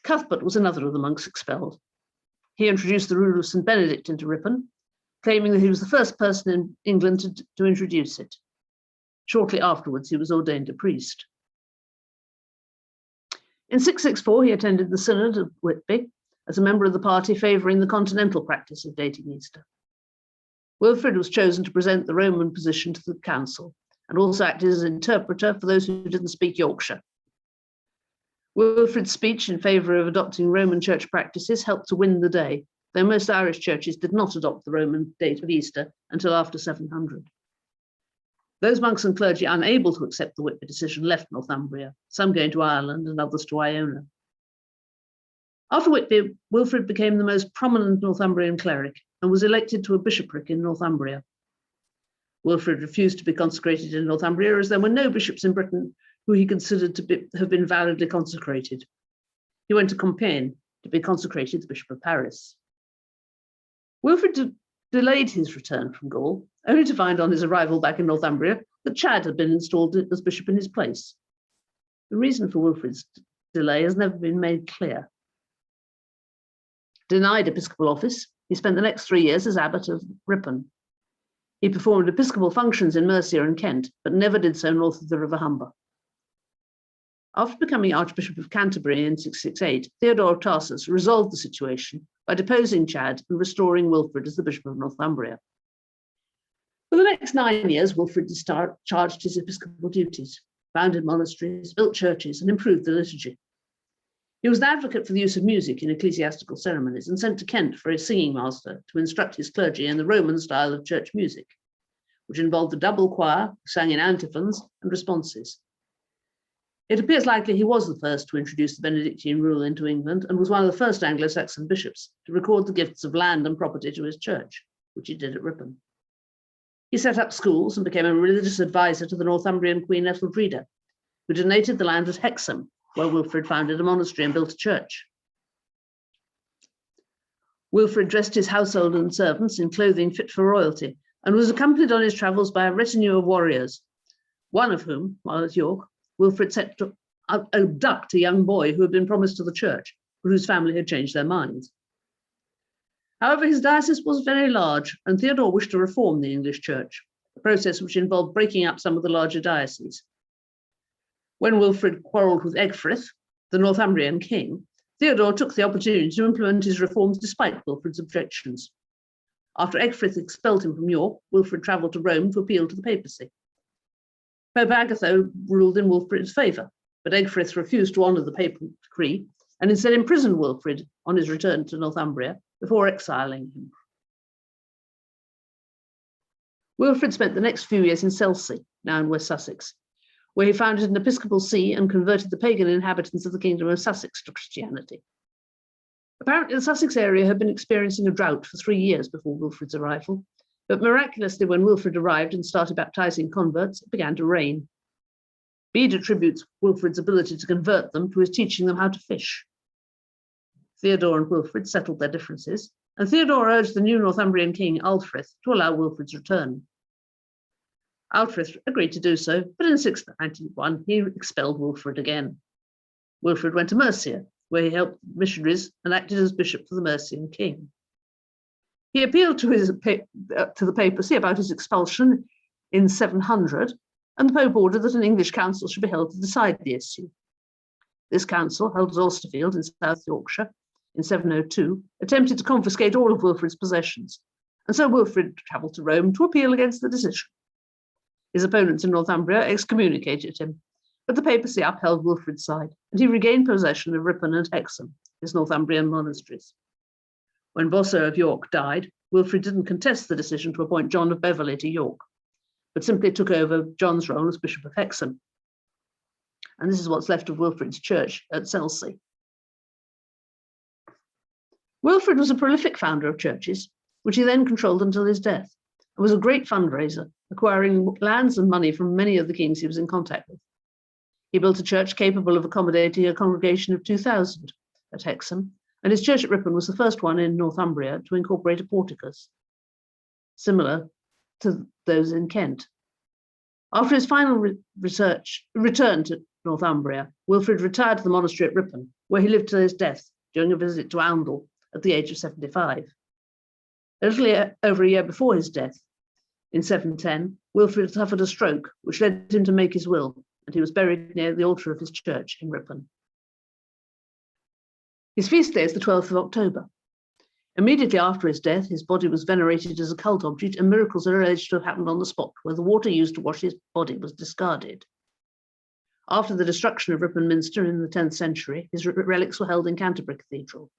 Cuthbert was another of the monks expelled. He introduced the rule of St. Benedict into Ripon, claiming that he was the first person in England to introduce it. Shortly afterwards, he was ordained a priest. In 664, he attended the Synod of Whitby as a member of the party favouring the continental practice of dating Easter. Wilfrid was chosen to present the Roman position to the council and also acted as an interpreter for those who didn't speak Yorkshire. Wilfrid's speech in favour of adopting Roman church practices helped to win the day, though most Irish churches did not adopt the Roman date of Easter until after 700. Those monks and clergy unable to accept the Whitby decision left Northumbria, some going to Ireland and others to Iona. After Whitby, Wilfrid became the most prominent Northumbrian cleric and was elected to a bishopric in Northumbria. Wilfrid refused to be consecrated in Northumbria as there were no bishops in Britain who he considered to have been validly consecrated. He went to Compiègne to be consecrated the Bishop of Paris. Wilfrid delayed his return from Gaul, only to find on his arrival back in Northumbria that Chad had been installed as bishop in his place. The reason for Wilfrid's delay has never been made clear. Denied episcopal office, he spent the next 3 years as abbot of Ripon. He performed episcopal functions in Mercia and Kent, but never did so north of the River Humber. After becoming Archbishop of Canterbury in 668, Theodore of Tarsus resolved the situation by deposing Chad and restoring Wilfrid as the Bishop of Northumbria. For the next 9 years, Wilfrid discharged his episcopal duties, founded monasteries, built churches, and improved the liturgy. He was an advocate for the use of music in ecclesiastical ceremonies and sent to Kent for a singing master to instruct his clergy in the Roman style of church music, which involved a double choir who sang in antiphons and responses. It appears likely he was the first to introduce the Benedictine rule into England and was one of the first Anglo-Saxon bishops to record the gifts of land and property to his church, which he did at Ripon. He set up schools and became a religious advisor to the Northumbrian Queen Ethelfreda, who donated the land at Hexham, where Wilfrid founded a monastery and built a church. Wilfrid dressed his household and servants in clothing fit for royalty and was accompanied on his travels by a retinue of warriors, one of whom, while at York, Wilfrid set to abduct a young boy who had been promised to the church, but whose family had changed their minds. However, his diocese was very large, and Theodore wished to reform the English church, a process which involved breaking up some of the larger dioceses. When Wilfrid quarrelled with Egfrith, the Northumbrian king, Theodore took the opportunity to implement his reforms despite Wilfrid's objections. After Egfrith expelled him from York, Wilfrid travelled to Rome to appeal to the papacy. Pope Agatho ruled in Wilfrid's favour, but Egfrith refused to honour the papal decree and instead imprisoned Wilfrid on his return to Northumbria before exiling him. Wilfrid spent the next few years in Selsey, now in West Sussex, where he founded an episcopal see and converted the pagan inhabitants of the Kingdom of Sussex to Christianity. Apparently, the Sussex area had been experiencing a drought for 3 years before Wilfrid's arrival, but miraculously, when Wilfrid arrived and started baptizing converts, it began to rain. Bede attributes Wilfrid's ability to convert them to his teaching them how to fish. Theodore and Wilfrid settled their differences, and Theodore urged the new Northumbrian king, Aldfrith, to allow Wilfrid's return. Aldfrith agreed to do so, but in 691 he expelled Wilfrid again. Wilfrid went to Mercia, where he helped missionaries and acted as bishop for the Mercian king. He appealed to the papacy about his expulsion in 700, and the Pope ordered that an English council should be held to decide the issue. This council, held at Austerfield in South Yorkshire in 702, attempted to confiscate all of Wilfrid's possessions, and so Wilfrid travelled to Rome to appeal against the decision. His opponents in Northumbria excommunicated him, but the papacy upheld Wilfrid's side, and he regained possession of Ripon and Hexham, his Northumbrian monasteries. When Bosso of York died, Wilfrid didn't contest the decision to appoint John of Beverley to York, but simply took over John's role as Bishop of Hexham. And this is what's left of Wilfrid's church at Selsey. Wilfrid was a prolific founder of churches, which he then controlled until his death, and was a great fundraiser, acquiring lands and money from many of the kings he was in contact with. He built a church capable of accommodating a congregation of 2,000 at Hexham, and his church at Ripon was the first one in Northumbria to incorporate a porticus, similar to those in Kent. After his final return to Northumbria, Wilfrid retired to the monastery at Ripon, where he lived till his death during a visit to Oundle at the age of 75. A little over a year before his death, in 710, Wilfrid suffered a stroke, which led him to make his will, and he was buried near the altar of his church in Ripon. His feast day is the 12th of October. Immediately after his death, his body was venerated as a cult object, and miracles are alleged to have happened on the spot where the water used to wash his body was discarded. After the destruction of Ripon Minster in the 10th century, his relics were held in Canterbury Cathedral.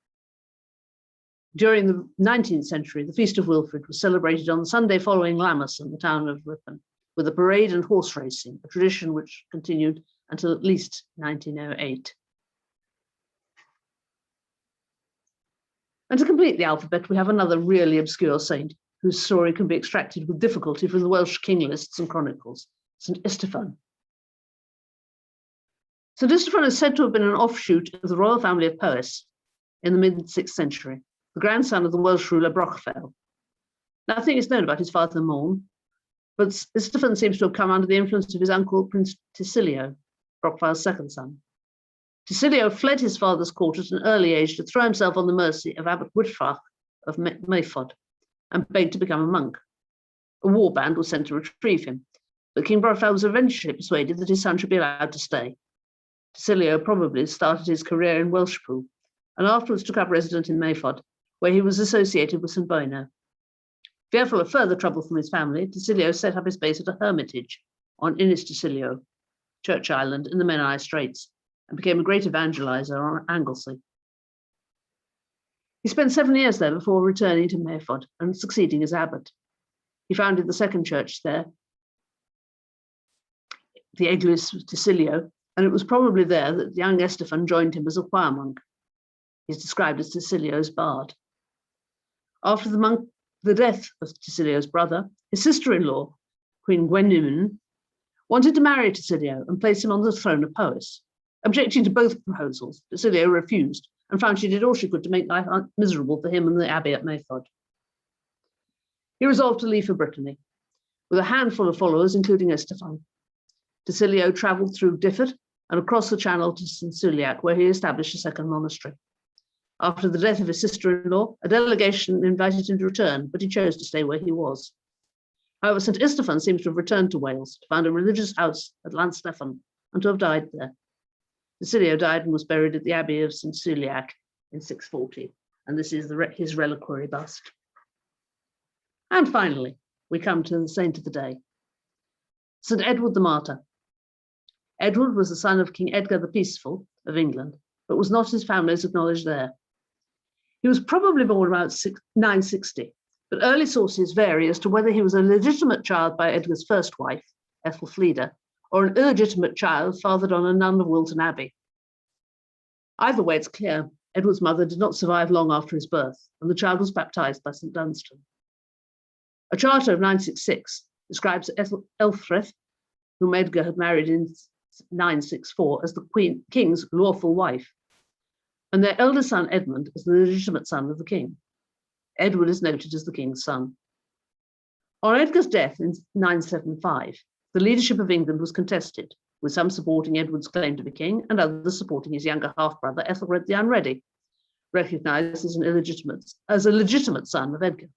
During the 19th century, the Feast of Wilfrid was celebrated on the Sunday following Lammas in the town of Ripon, with a parade and horse racing, a tradition which continued until at least 1908. And to complete the alphabet, we have another really obscure saint whose story can be extracted with difficulty from the Welsh king lists and chronicles, St. Istephan. St. Istephan is said to have been an offshoot of the royal family of Powys in the mid-6th century, the grandson of the Welsh ruler Brochfel. Nothing is known about his father Maughan, but Istephan seems to have come under the influence of his uncle Prince Tysilio, Brochfel's second son. Tysilio fled his father's court at an early age to throw himself on the mercy of Abbot Wydfach of Mayfod and begged to become a monk. A war band was sent to retrieve him, but King Brochfel was eventually persuaded that his son should be allowed to stay. Tysilio probably started his career in Welshpool and afterwards took up residence in Mayfod, where he was associated with St. Boino. Fearful of further trouble from his family, Tysilio set up his base at a hermitage on Innis Tysilio, Church Island in the Menai Straits, and became a great evangelizer on Anglesey. He spent 7 years there before returning to Mayfod and succeeding as abbot. He founded the second church there, the Eglwys Tysilio, and it was probably there that young Estephan joined him as a choir monk. He's described as Tysilio's bard. After the death of Tysilio's brother, his sister-in-law, Queen Gwenllian, wanted to marry Tysilio and place him on the throne of Powys. Objecting to both proposals, Tysilio refused and found she did all she could to make life miserable for him and the abbey at Mayfod. He resolved to leave for Brittany, with a handful of followers, including Estephan. Tysilio travelled through Difford and across the Channel to St. Suliac, where he established a second monastery. After the death of his sister-in-law, a delegation invited him to return, but he chose to stay where he was. However, St. Istephan seems to have returned to Wales to found a religious house at Llansteffan and to have died there. Tysilio died and was buried at the Abbey of St. Suliac in 640, and this is his reliquary bust. And finally, we come to the saint of the day, St. Edward the Martyr. Edward was the son of King Edgar the Peaceful of England, but was not his family as acknowledged there. He was probably born about 960, but early sources vary as to whether he was a legitimate child by Edgar's first wife, Ethelfleda, or an illegitimate child fathered on a nun of Wilton Abbey. Either way, it's clear Edward's mother did not survive long after his birth, and the child was baptized by St. Dunstan. A charter of 966 describes Elfrith, whom Edgar had married in 964, as the king's lawful wife, and their eldest son Edmund as the legitimate son of the king. Edward is noted as the king's son. On Edgar's death in 975, the leadership of England was contested, with some supporting Edward's claim to be king and others supporting his younger half-brother Ethelred the Unready, recognised as a legitimate son of Edgar.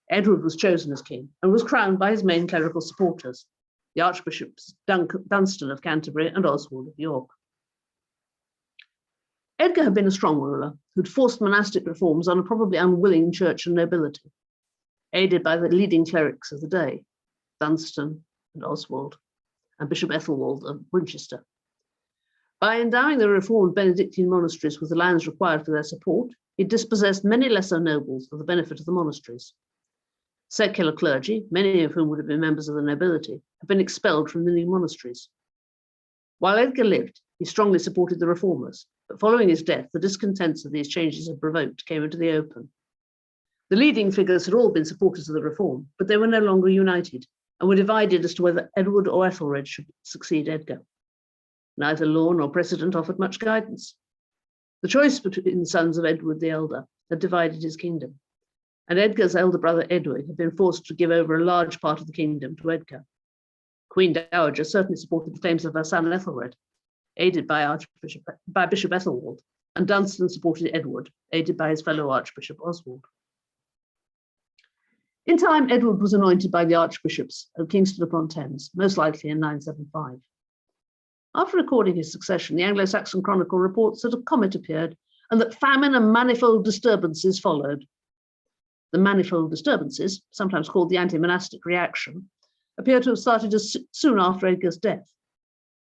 Edward was chosen as king and was crowned by his main clerical supporters, the Archbishops Dunstan of Canterbury and Oswald of York. Edgar had been a strong ruler who'd forced monastic reforms on a probably unwilling church and nobility, aided by the leading clerics of the day, Dunstan and Oswald, and Bishop Ethelwald of Winchester. By endowing the reformed Benedictine monasteries with the lands required for their support, he dispossessed many lesser nobles for the benefit of the monasteries. Secular clergy, many of whom would have been members of the nobility, have been expelled from the new monasteries. While Edgar lived, he strongly supported the reformers, but following his death, the discontents of these changes had provoked came into the open. The leading figures had all been supporters of the reform, but they were no longer united and were divided as to whether Edward or Ethelred should succeed Edgar. Neither law nor precedent offered much guidance. The choice between the sons of Edward the Elder had divided his kingdom, and Edgar's elder brother Edward had been forced to give over a large part of the kingdom to Edgar. Queen Dowager certainly supported the claims of her son Ethelred, aided by Bishop Ethelwald, and Dunstan supported Edward, aided by his fellow Archbishop Oswald. In time, Edward was anointed by the archbishops of Kingston-upon-Thames, most likely in 975. After recording his succession, the Anglo-Saxon Chronicle reports that a comet appeared and that famine and manifold disturbances followed. The manifold disturbances, sometimes called the anti-monastic reaction, appear to have started soon after Edgar's death.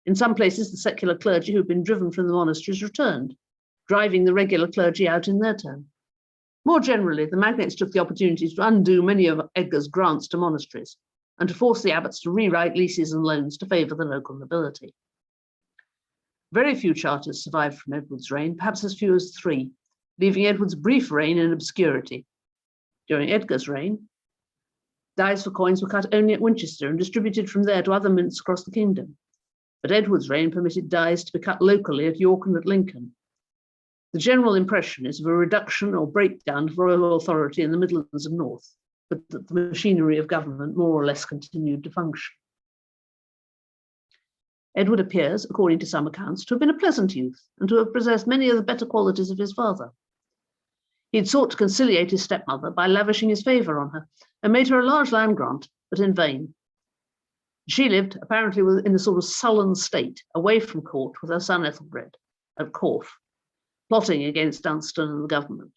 In some places, the secular clergy who had been driven from the monasteries returned, driving the regular clergy out in their turn. More generally, the magnates took the opportunity to undo many of Edgar's grants to monasteries and to force the abbots to rewrite leases and loans to favour the local nobility. Very few charters survived from Edward's reign, perhaps as few as 3, leaving Edward's brief reign in obscurity. During Edgar's reign, dies for coins were cut only at Winchester and distributed from there to other mints across the kingdom. But Edward's reign permitted dies to be cut locally at York and at Lincoln. The general impression is of a reduction or breakdown of royal authority in the Midlands and North, but that the machinery of government more or less continued to function. Edward appears, according to some accounts, to have been a pleasant youth and to have possessed many of the better qualities of his father. He had sought to conciliate his stepmother by lavishing his favour on her and made her a large land grant, but in vain. She lived apparently in a sort of sullen state, away from court with her son Ethelred at Corfe, plotting against Dunstan and the government.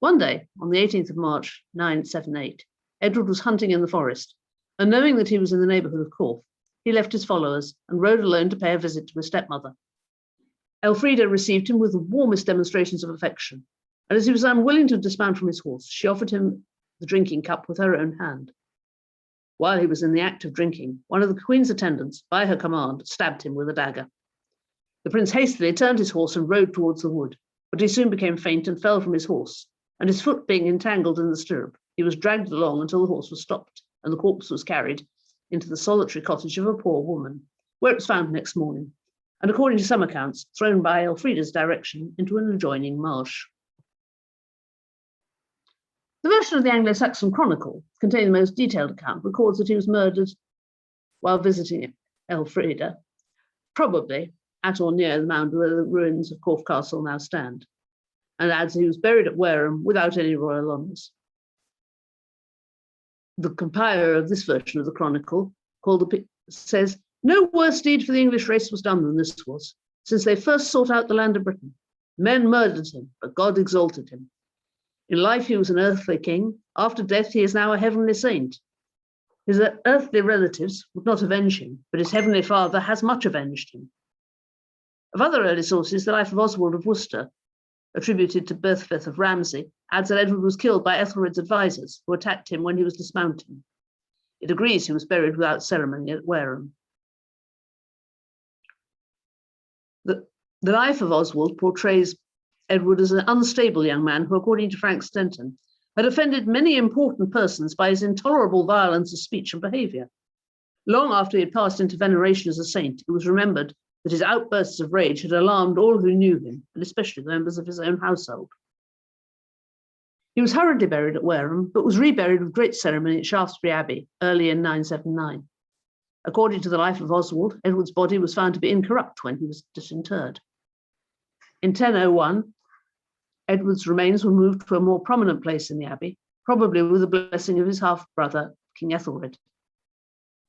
One day, on the 18th of March, 978, Edward was hunting in the forest, and knowing that he was in the neighbourhood of Corfe, he left his followers and rode alone to pay a visit to his stepmother. Elfrida received him with the warmest demonstrations of affection, and as he was unwilling to dismount from his horse, she offered him the drinking cup with her own hand. While he was in the act of drinking, one of the Queen's attendants, by her command, stabbed him with a dagger. The prince hastily turned his horse and rode towards the wood, but he soon became faint and fell from his horse, and his foot being entangled in the stirrup, he was dragged along until the horse was stopped, and the corpse was carried into the solitary cottage of a poor woman, where it was found next morning, and according to some accounts, thrown by Elfrida's direction into an adjoining marsh. The version of the Anglo-Saxon Chronicle, containing the most detailed account, records that he was murdered while visiting Elfrida, probably at or near the mound where the ruins of Corfe Castle now stand, and adds he was buried at Wareham without any royal honours. The compiler of this version of the Chronicle says, "No worse deed for the English race was done than this was, since they first sought out the land of Britain. Men murdered him, but God exalted him. In life he was an earthly king, after death he is now a heavenly saint. His earthly relatives would not avenge him, but his heavenly father has much avenged him." Of other early sources, the life of Oswald of Worcester, attributed to Berthfeth of Ramsey, adds that Edward was killed by Ethelred's advisors, who attacked him when he was dismounting. It agrees he was buried without ceremony at Wareham. The life of Oswald portrays Edward as an unstable young man who, according to Frank Stenton, had offended many important persons by his intolerable violence of speech and behaviour. Long after he had passed into veneration as a saint, it was remembered that his outbursts of rage had alarmed all who knew him, and especially the members of his own household. He was hurriedly buried at Wareham, but was reburied with great ceremony at Shaftesbury Abbey, early in 979. According to the life of Oswald, Edward's body was found to be incorrupt when he was disinterred. In 1001, Edward's remains were moved to a more prominent place in the abbey, probably with the blessing of his half-brother, King Ethelred.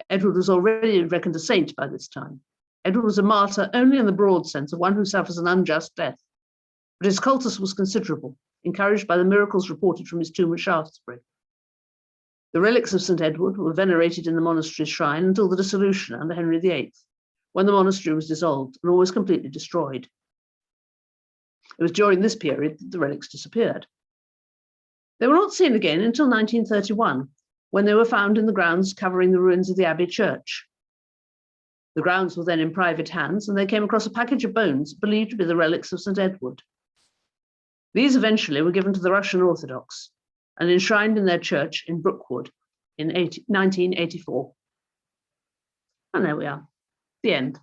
Edward was already reckoned a saint by this time. Edward was a martyr only in the broad sense of one who suffers an unjust death, but his cultus was considerable, encouraged by the miracles reported from his tomb at Shaftesbury. The relics of St. Edward were venerated in the monastery's shrine until the dissolution under Henry VIII, when the monastery was dissolved and almost completely destroyed. It was during this period that the relics disappeared. They were not seen again until 1931, when they were found in the grounds covering the ruins of the Abbey Church. The grounds were then in private hands, and they came across a package of bones believed to be the relics of St. Edward. These eventually were given to the Russian Orthodox, and enshrined in their church in Brookwood in 1984. And there we are, the end.